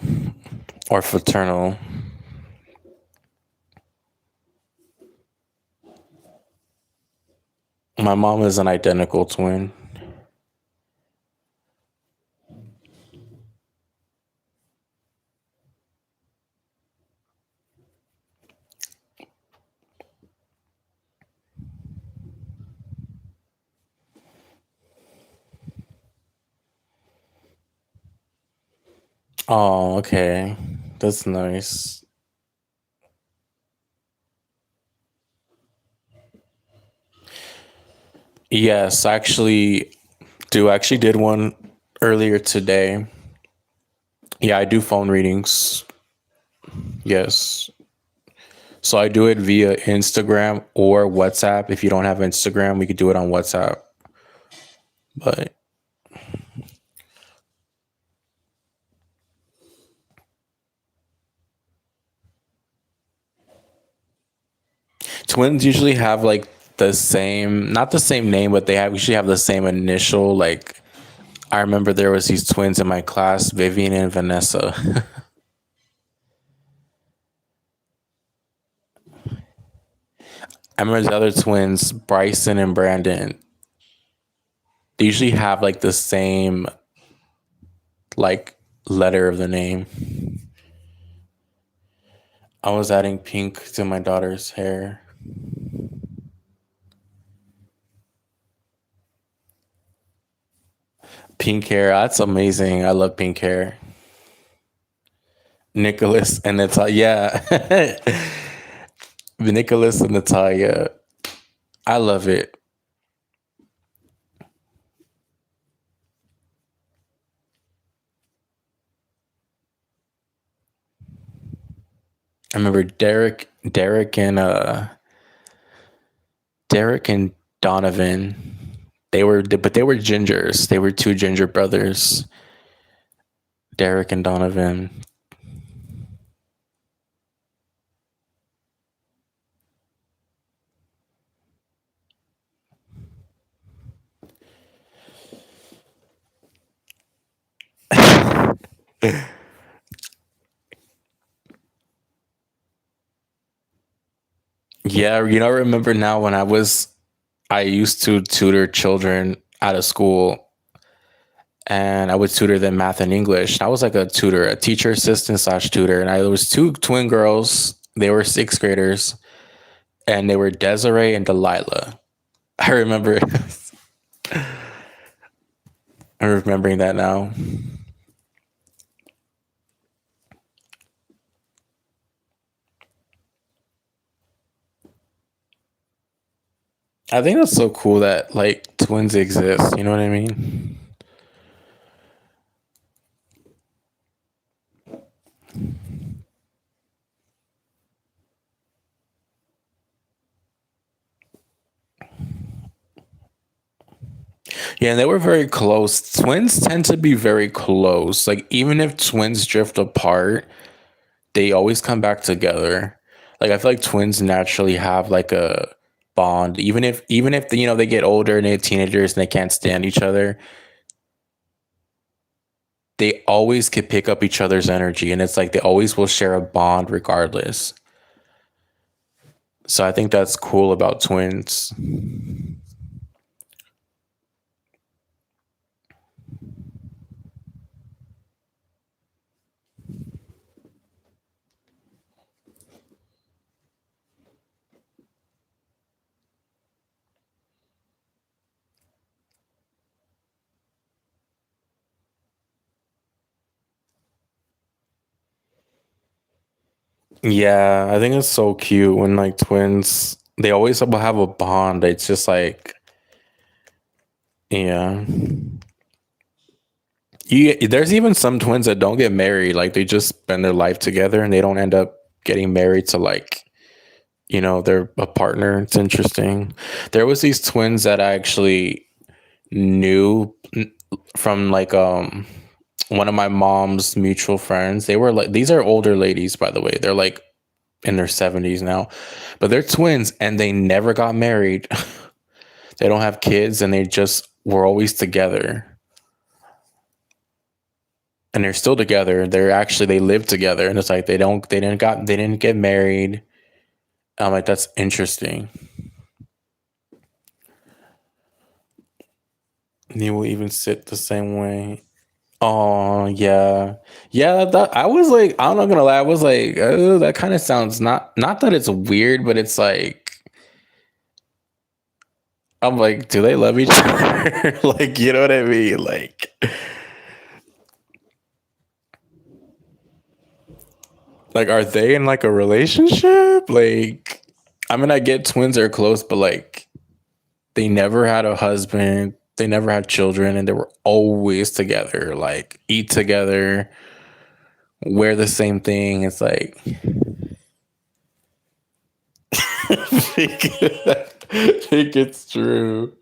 or fraternal? My mom is an identical twin. Oh, okay. That's nice. Yes, actually did one earlier today. Yeah, I do phone readings. Yes. So I do it via Instagram or WhatsApp. If you don't have Instagram, we could do it on WhatsApp. But twins usually have like the same, not the same name, but they have usually have the same initial. Like I remember there was these twins in my class, Vivian and Vanessa. I remember the other twins, Bryson and Brandon. They usually have like the same like letter of the name. I was adding pink to my daughter's hair. Pink hair, that's amazing. I love pink hair. Nicholas and Natalia. Yeah. Nicholas and Natalia. I love it. I remember Derek and Donovan. They were gingers. They were two ginger brothers. Derek and Donovan. Yeah, I remember now when I used to tutor children out of school, and I would tutor them math and English. I was like a tutor, a teacher assistant slash tutor, and there was two twin girls. They were sixth graders, and they were Desiree and Delilah. I remember, I'm remembering that now. I think that's so cool that like twins exist. You know what I mean? Yeah, and they were very close. Twins tend to be very close. Like even if twins drift apart, they always come back together. Like I feel like twins naturally have like a bond, even if they get older and they're teenagers and they can't stand each other. They always could pick up each other's energy, and it's like they always will share a bond regardless. So I think that's cool about twins. Yeah, I think it's so cute when like twins they always have a bond. It's just like yeah. There's even some twins that don't get married. Like they just spend their life together and they don't end up getting married to like, they're a partner. It's interesting. There was these twins that I actually knew from like one of my mom's mutual friends. They were like these are older ladies, by the way. They're like in their 70s now. But they're twins and they never got married. They don't have kids and they just were always together. And they're still together. They live together, and it's like they didn't get married. I'm like that's interesting. And they will even sit the same way. Oh yeah, yeah. That I was like, I'm not gonna lie. I was like, oh, that kind of sounds not that it's weird, but it's like I'm like, do they love each other? Like, you know what I mean? Like, are they in like a relationship? Like, I mean, I get twins are close, but like, they never had a husband, they never had children, and they were always together. Like, eat together, wear the same thing. It's like think it's true.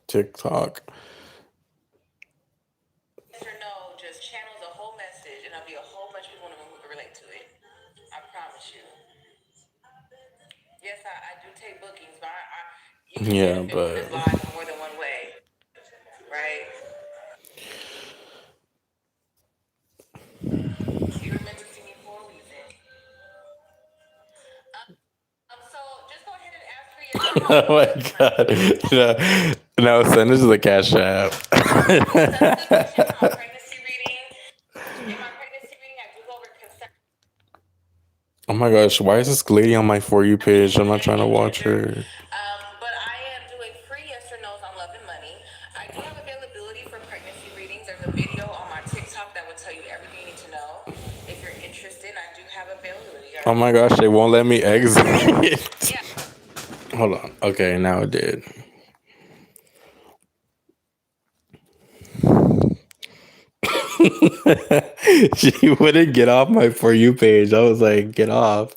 TikTok. Yeah, but oh my god. No, no, send us the cash app. Oh my gosh, why is this lady on my For You page? I'm not trying to watch her. Oh my gosh, they won't let me exit. Hold on. Okay, now it did. She wouldn't get off my For You page. I was like, get off.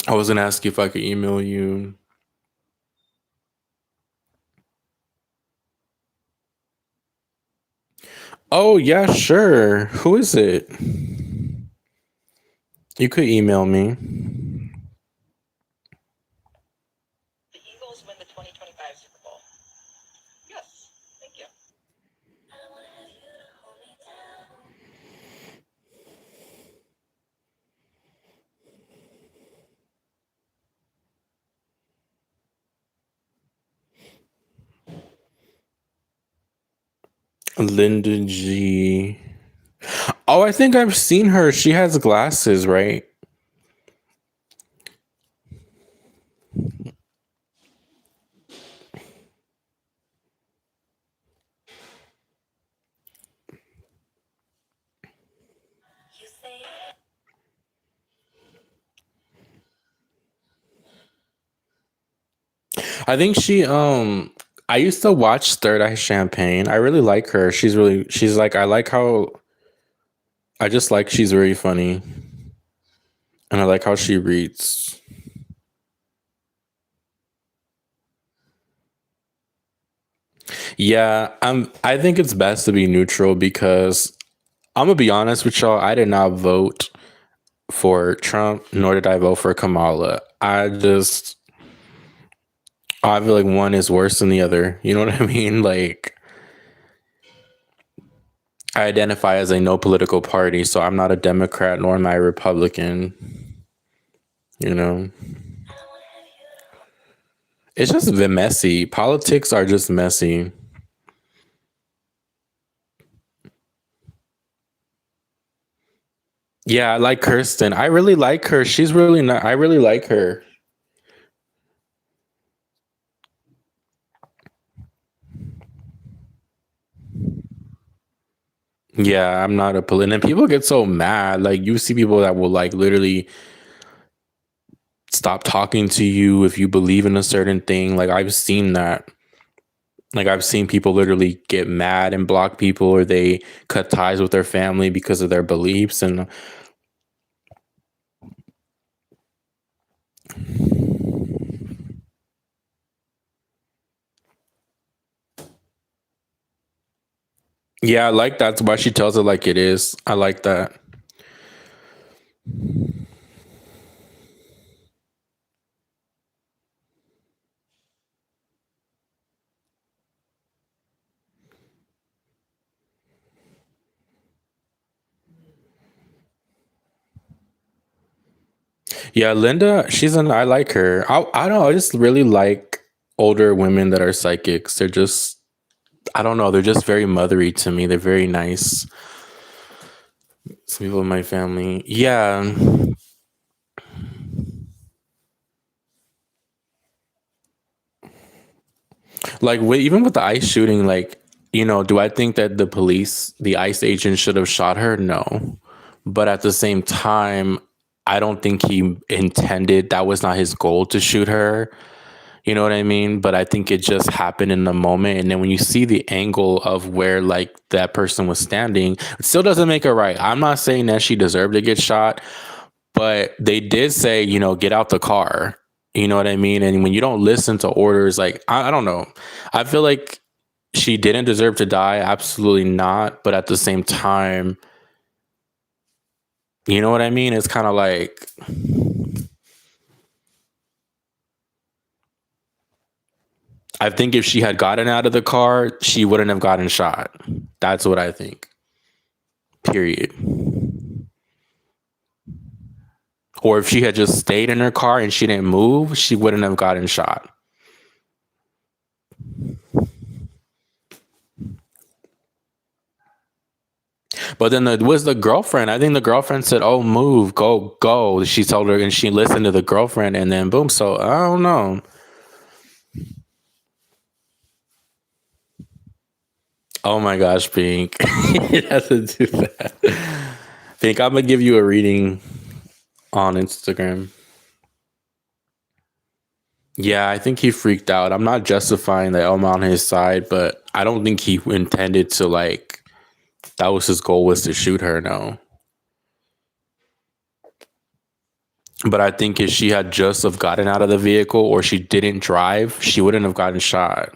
I was gonna ask you if I could email you. Oh yeah, sure. Who is it? You could email me. Linda G. Oh, I think I've seen her. She has glasses, right? I think I used to watch Third Eye Champagne. I really like her. She's like I like how I just like she's very funny. And I like how she reads. Yeah, I think it's best to be neutral because I'm gonna be honest with y'all, I did not vote for Trump, nor did I vote for Kamala. I feel like one is worse than the other. You know what I mean? Like I identify as a no political party, so I'm not a Democrat nor am I a Republican. You know, it's just messy. Politics are just messy. Yeah, I like Kirsten. I really like her. She's really not. I really like her. Yeah, I'm not a political. And people get so mad. Like you see people that will like literally stop talking to you if you believe in a certain thing. Like I've seen that. Like I've seen people literally get mad and block people, or they cut ties with their family because of their beliefs. And yeah, I like that's why she tells it like it is. I like that. Yeah, Linda, I like her. I don't know. I just really like older women that are psychics. They're just, I don't know. They're just very mothery to me. They're very nice. Some people in my family. Yeah. Like even with the ICE shooting, like, do I think that the ICE agent should have shot her? No. But at the same time, I don't think he intended, that was not his goal to shoot her. You know what I mean? But I think it just happened in the moment. And then when you see the angle of where like that person was standing, it still doesn't make it right. I'm not saying that she deserved to get shot, but they did say, get out the car. You know what I mean? And when you don't listen to orders, like, I don't know. I feel like she didn't deserve to die. Absolutely not. But at the same time, you know what I mean? It's kind of like, I think if she had gotten out of the car, she wouldn't have gotten shot. That's what I think. Period. Or if she had just stayed in her car and she didn't move, she wouldn't have gotten shot. But then it was the girlfriend. I think the girlfriend said, "Oh, move, go, go." She told her, and she listened to the girlfriend, and then boom. So I don't know. Oh my gosh, Pink, you have to do that. Pink, I'm gonna give you a reading on Instagram. Yeah, I think he freaked out. I'm not justifying that I'm on his side, but I don't think he intended to, like, that was his goal, was to shoot her. No. But I think if she had just have gotten out of the vehicle or she didn't drive, she wouldn't have gotten shot.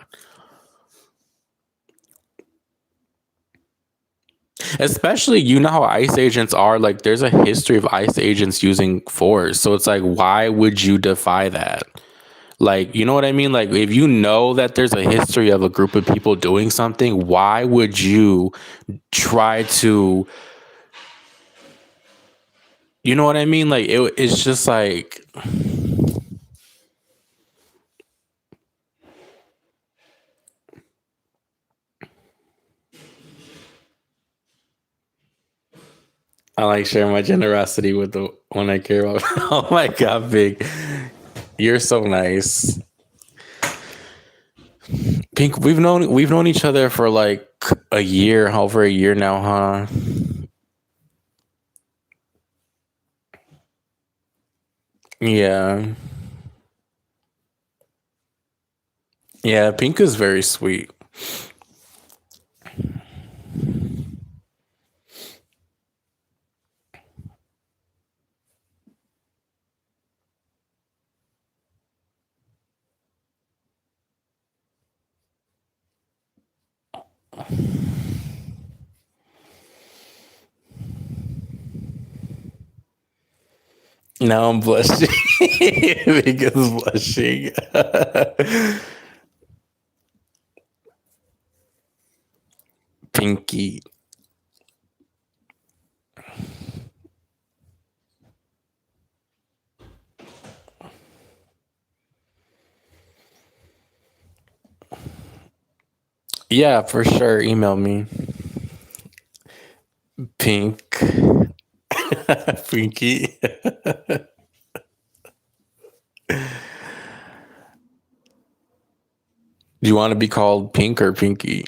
Especially, how ICE agents are. Like, there's a history of ICE agents using force. So it's like, why would you defy that? Like, you know what I mean? Like, if you know that there's a history of a group of people doing something, why would you try to, you know what I mean? Like, it's just like, I like sharing my generosity with the one I care about. Oh my God, Big. You're so nice. Pink, we've known each other for like a year, over a year now, huh? Yeah. Yeah, Pink is very sweet. Now I'm blushing. Pink is blushing. Pinky. Yeah, for sure. Email me. Pink. Pinky. Do you want to be called Pink or Pinky?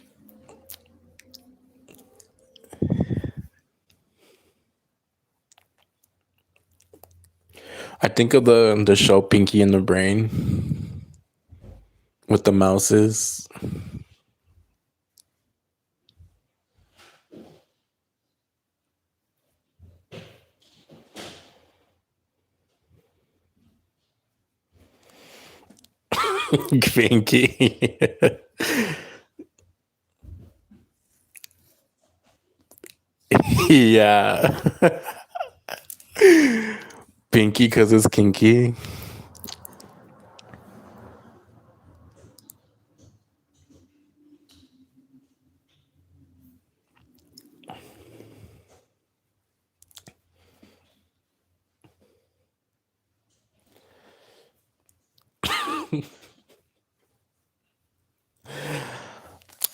I think of the show Pinky and the Brain with the mouses. Pinky. Yeah. Pinky because it's kinky.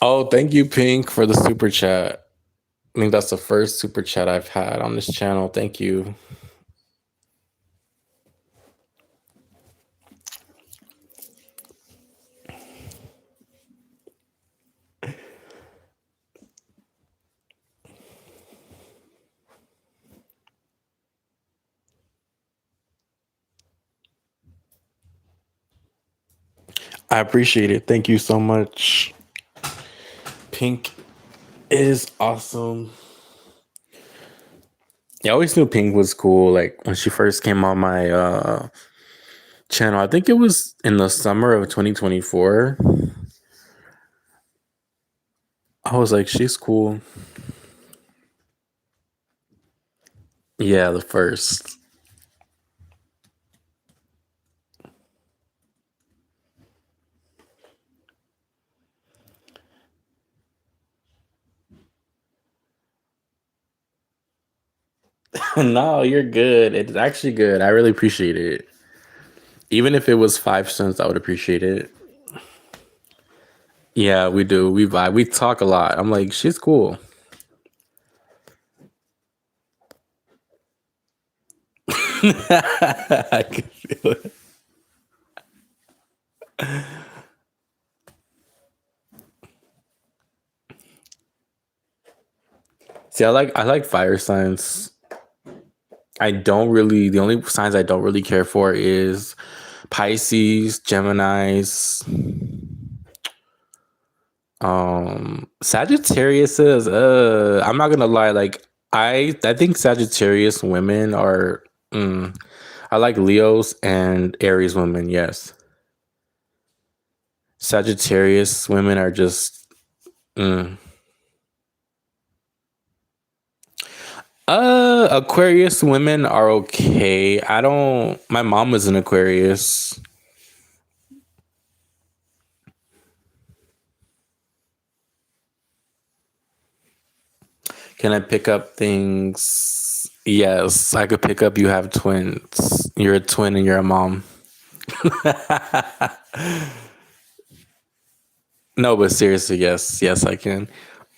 Oh, thank you, Pink, for the super chat. I think that's the first super chat I've had on this channel. Thank you. I appreciate it. Thank you so much. Pink is awesome. I always knew Pink was cool. Like when she first came on my channel, I think it was in the summer of 2024. I was like, she's cool. Yeah, the first. No, you're good. It's actually good. I really appreciate it. Even if it was 5 cents, I would appreciate it. Yeah, we do. We vibe. We talk a lot. I'm like, she's cool. I can feel it. See, I like fire signs. I don't really. The only signs I don't really care for is Pisces, Gemini's, Sagittarius is. I'm not gonna lie. Like I think Sagittarius women are. Mm, I like Leos and Aries women. Yes, Sagittarius women are just. Mm. Aquarius women are okay. I don't. My mom was an Aquarius. Can I pick up things? Yes, I could pick up. You have twins. You're a twin and you're a mom. No, but seriously, yes, yes, I can.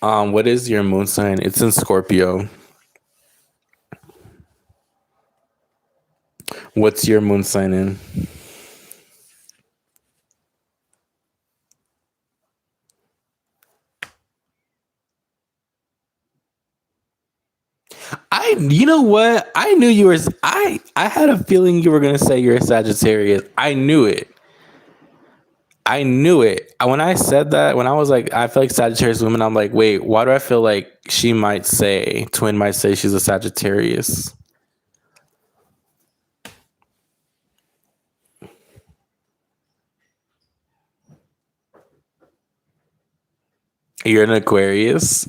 What is your moon sign? It's in Scorpio. What's your moon sign in? You know what? I knew you were. I had a feeling you were gonna say you're a Sagittarius. I knew it. I knew it. When I said that, when I was like, I feel like Sagittarius women, I'm like, wait, why do I feel like she might say, twin might say she's a Sagittarius? You're an Aquarius.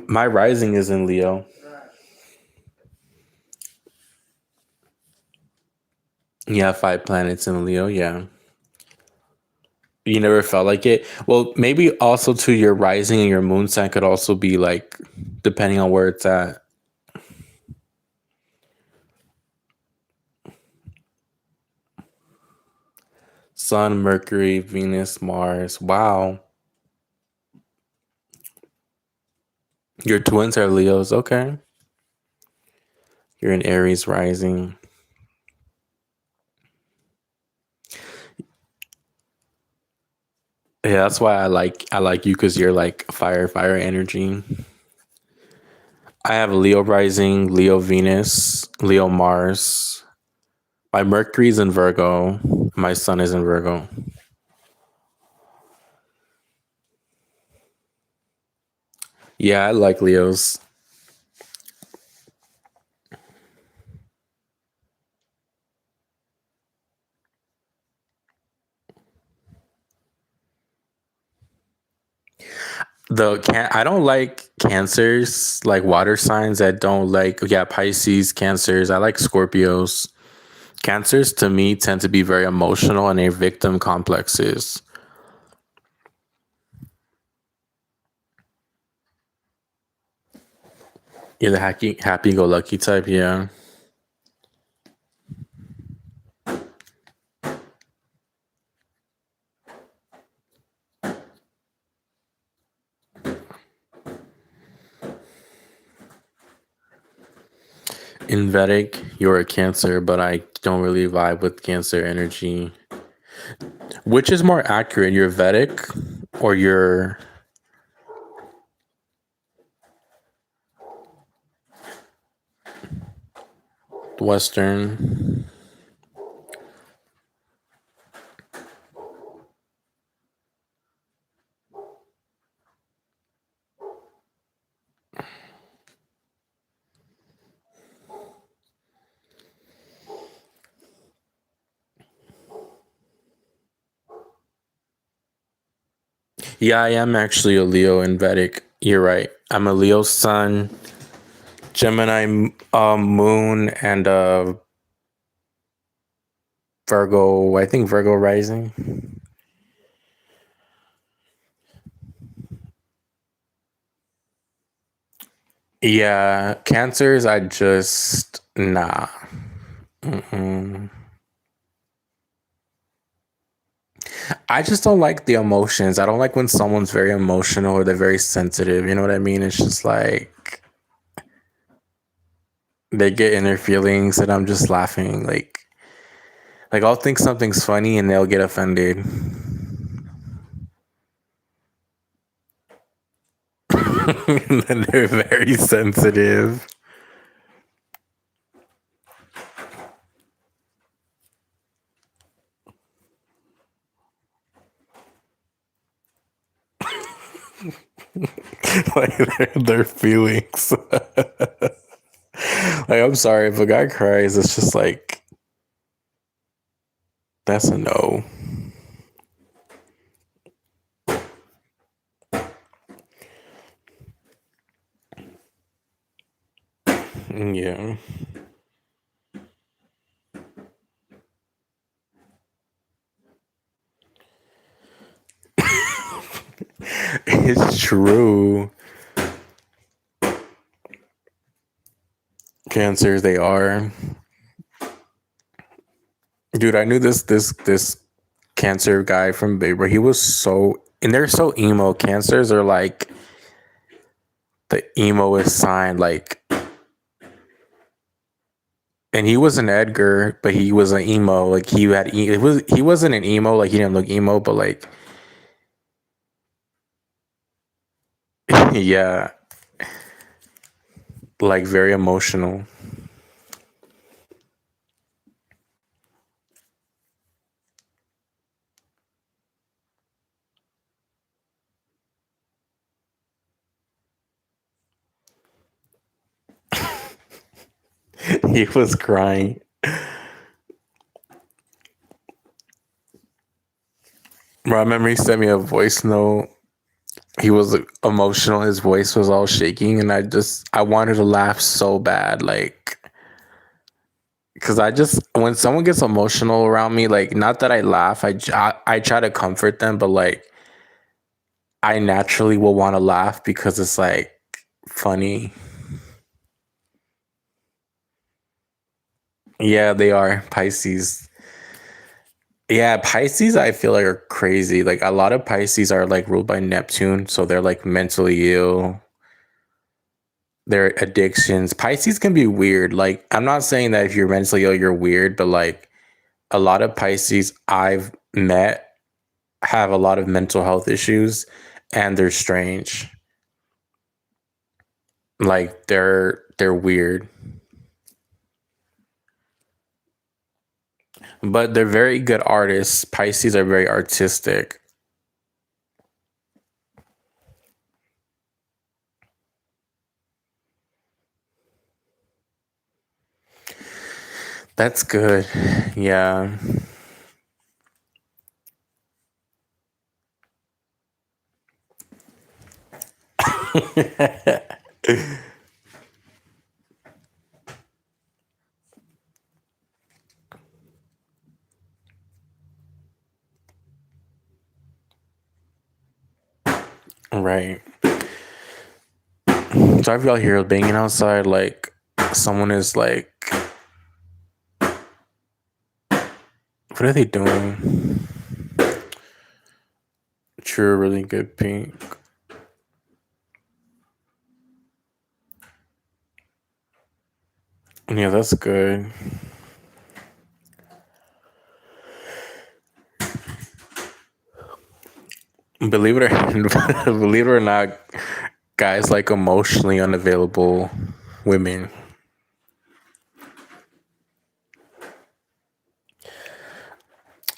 My rising is in Leo. Yeah, 5 planets in Leo. Yeah. You never felt like it. Well, maybe also to your rising and your moon sign could also be like, depending on where it's at. Sun, Mercury, Venus, Mars. Wow. Your twins are Leos. Okay. You're an Aries rising. Yeah, that's why I like you because you're like fire energy. I have Leo rising, Leo Venus, Leo Mars. My Mercury's in Virgo. My sun is in Virgo. Yeah, I like Leos. I don't like cancers, like water signs. I don't like, yeah, Pisces, cancers. I like Scorpios. Cancers to me tend to be very emotional and a victim complexes. You're the happy go lucky type, yeah. In Vedic, you're a Cancer, but I don't really vibe with Cancer energy. Which is more accurate, your Vedic or your Western? Yeah, I am actually a Leo in Vedic. You're right. I'm a Leo sun, Gemini moon, and Virgo. I think Virgo rising. Yeah, Cancers. I just nah. Mm-mm. I just don't like the emotions. I don't like when someone's very emotional or they're very sensitive. You know what I mean? It's just like they get in their feelings, and I'm just laughing. Like I'll think something's funny, and they'll get offended. And they're very sensitive. Like their feelings. Like I'm sorry if a guy cries, it's just like that's a no. Yeah. It's true. Cancers they are. Dude, I knew this cancer guy from Bay where he was so and they're so emo. Cancers are like the emo sign, like and he was an Edgar, but he was an emo. Like he wasn't an emo, like he didn't look emo, but like yeah, like very emotional. He was crying. Bro, I remember he sent me a voice note. He was emotional. His voice was all shaking, and I wanted to laugh so bad, like because I just when someone gets emotional around me, like not that I laugh, I try to comfort them, but like I naturally will want to laugh because it's like funny. Yeah, they are Pisces. Yeah, Pisces I feel like are crazy. Like a lot of Pisces are like ruled by Neptune, so they're like mentally ill. Their addictions. Pisces can be weird. Like I'm not saying that if you're mentally ill you're weird, but like a lot of Pisces I've met have a lot of mental health issues and they're strange. Like they're weird, but they're very good artists. Pisces are very artistic. That's good. Yeah. Right. So if y'all hear banging outside, like someone is like, what are they doing? True, really good pink. Yeah, that's good. Believe it or believe it or not, guys like emotionally unavailable women.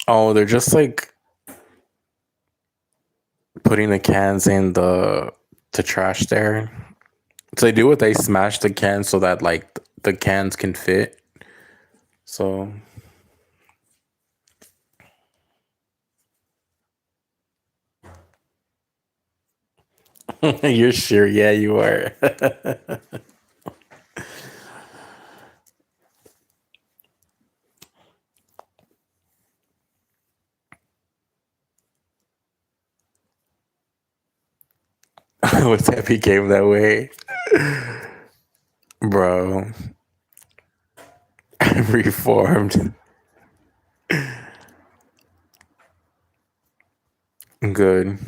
Oh, they're just like putting the cans in the trash there. So they do what they smash the cans so that like the cans can fit. So You're sure? Yeah, you are. What that became that way, bro? Reformed. Good.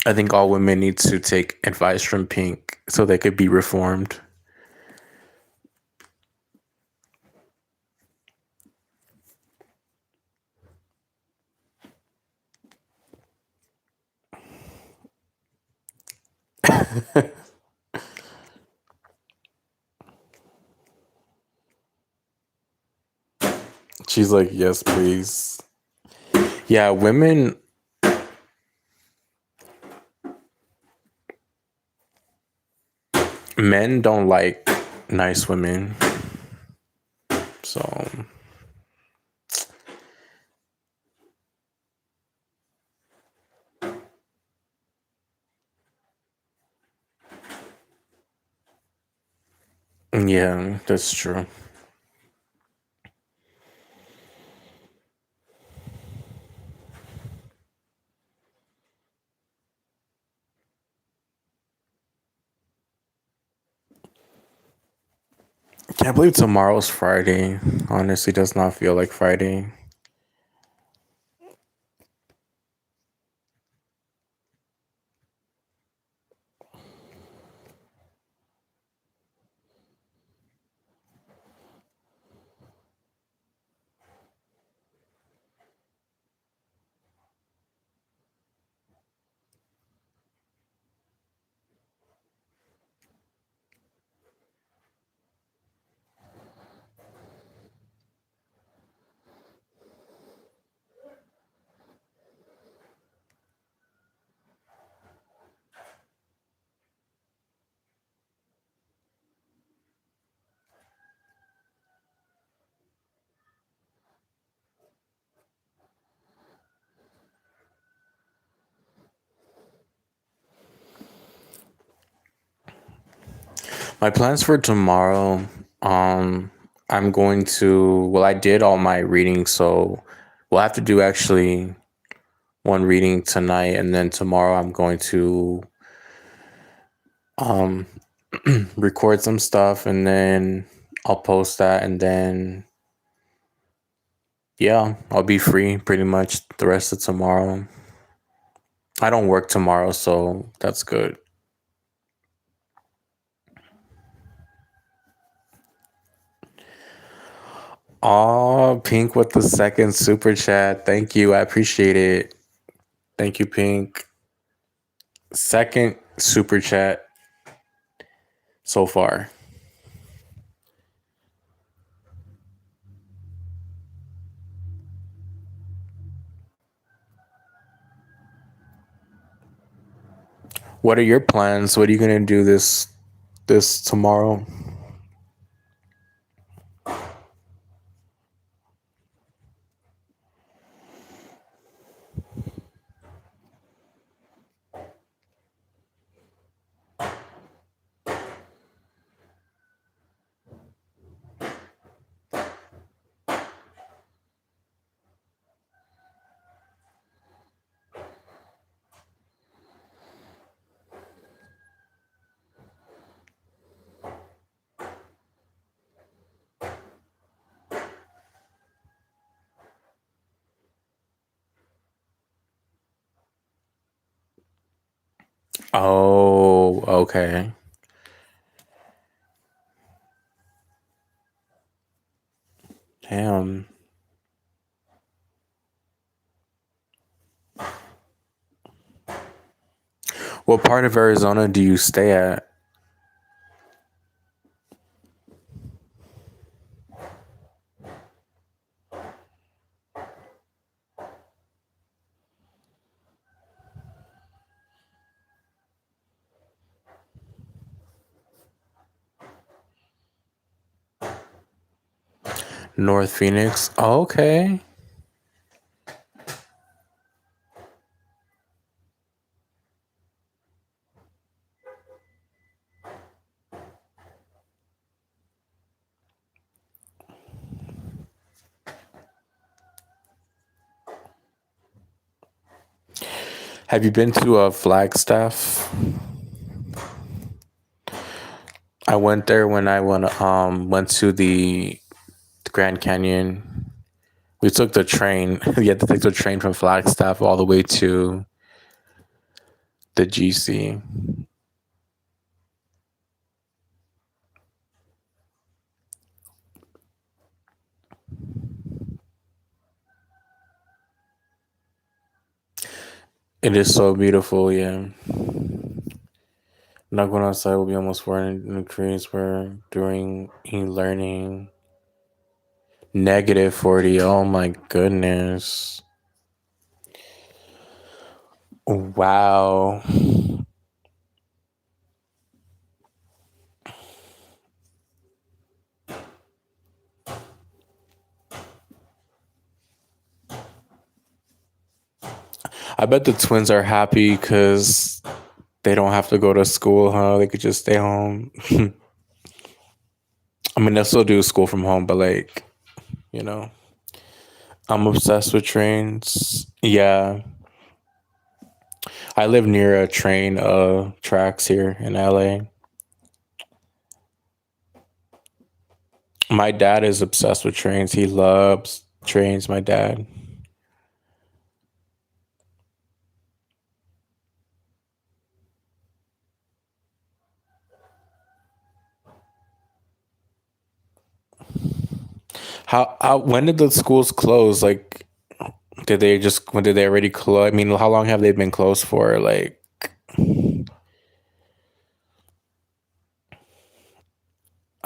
I think all women need to take advice from Pink so they could be reformed. She's like, yes, please. Yeah, women, men don't like nice women. So, yeah, that's true. Can't believe tomorrow's Friday. Honestly, does not feel like Friday. My plans for tomorrow, I'm going to, well, I did all my reading, so we'll have to do actually one reading tonight, and then tomorrow I'm going to um record some stuff, and then I'll post that, and then yeah, I'll be free pretty much the rest of tomorrow. I don't work tomorrow, so that's good. Oh, Pink with the second super chat. Thank you. I appreciate it. Thank you, Pink. Second super chat so far. What are your plans? What are you gonna do this tomorrow? Oh, okay. Damn. What part of Arizona do you stay at? North Phoenix. Oh, okay. Have you been to Flagstaff? I went there when I went to the Grand Canyon. We took the train. We had to take the train from Flagstaff all the way to the GC. It is so beautiful, yeah. Not going outside will be almost 4 degrees where during e-learning. -40. Oh my goodness. Wow. I bet the twins are happy because they don't have to go to school, huh? They could just stay home. I mean, they'll still do school from home, but like, you know, I'm obsessed with trains. Yeah. I live near a train tracks here in LA. My dad is obsessed with trains. He loves trains, my dad. How when did the schools close? Like, did they just when did they already close? I mean, how long have they been closed for? Like,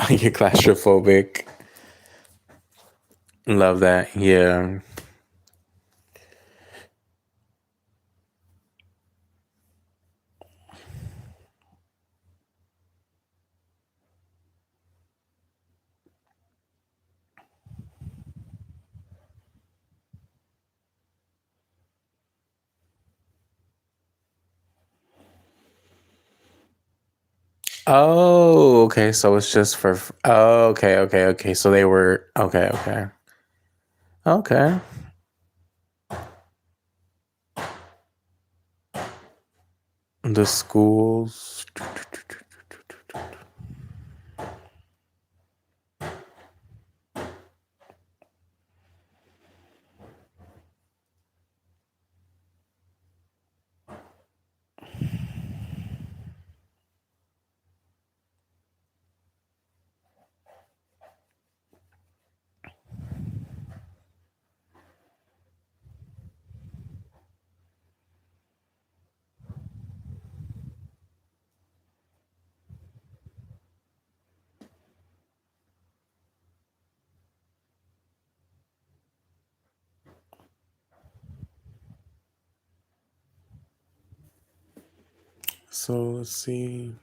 you're claustrophobic. Love that. Yeah. Oh, okay. So it's just for. Oh, okay, okay, okay. So they were. Okay, okay, okay. The schools. So let's see.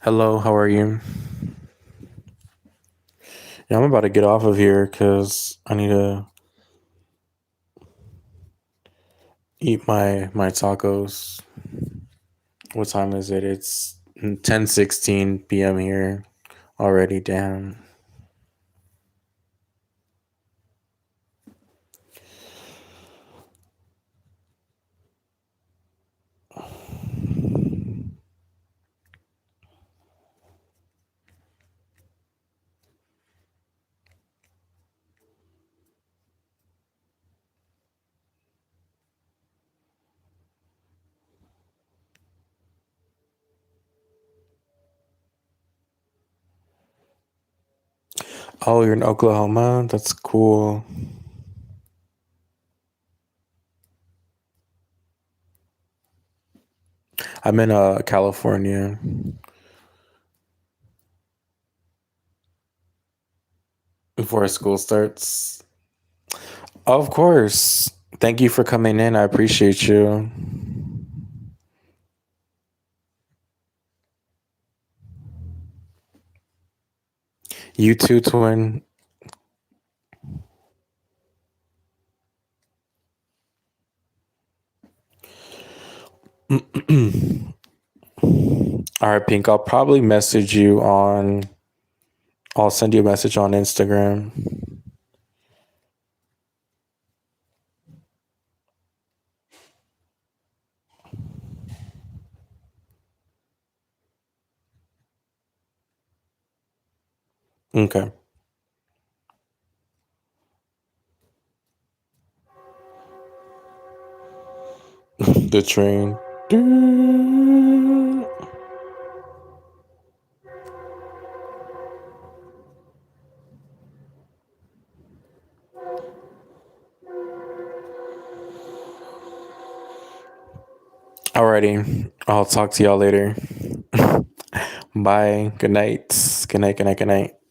Hello, how are you? Yeah, I'm about to get off of here because I need to eat my tacos. What time is it? It's 10:16 p.m. here already. Damn. Oh, you're in Oklahoma? That's cool. I'm in California before school starts. Of course. Thank you for coming in. I appreciate you. You too, twin. All right, Pink. I'll probably message you on. I'll send you a message on Instagram. Okay. The train. Alrighty. I'll talk to y'all later. Bye. Good night. Good night. Good night. Good night.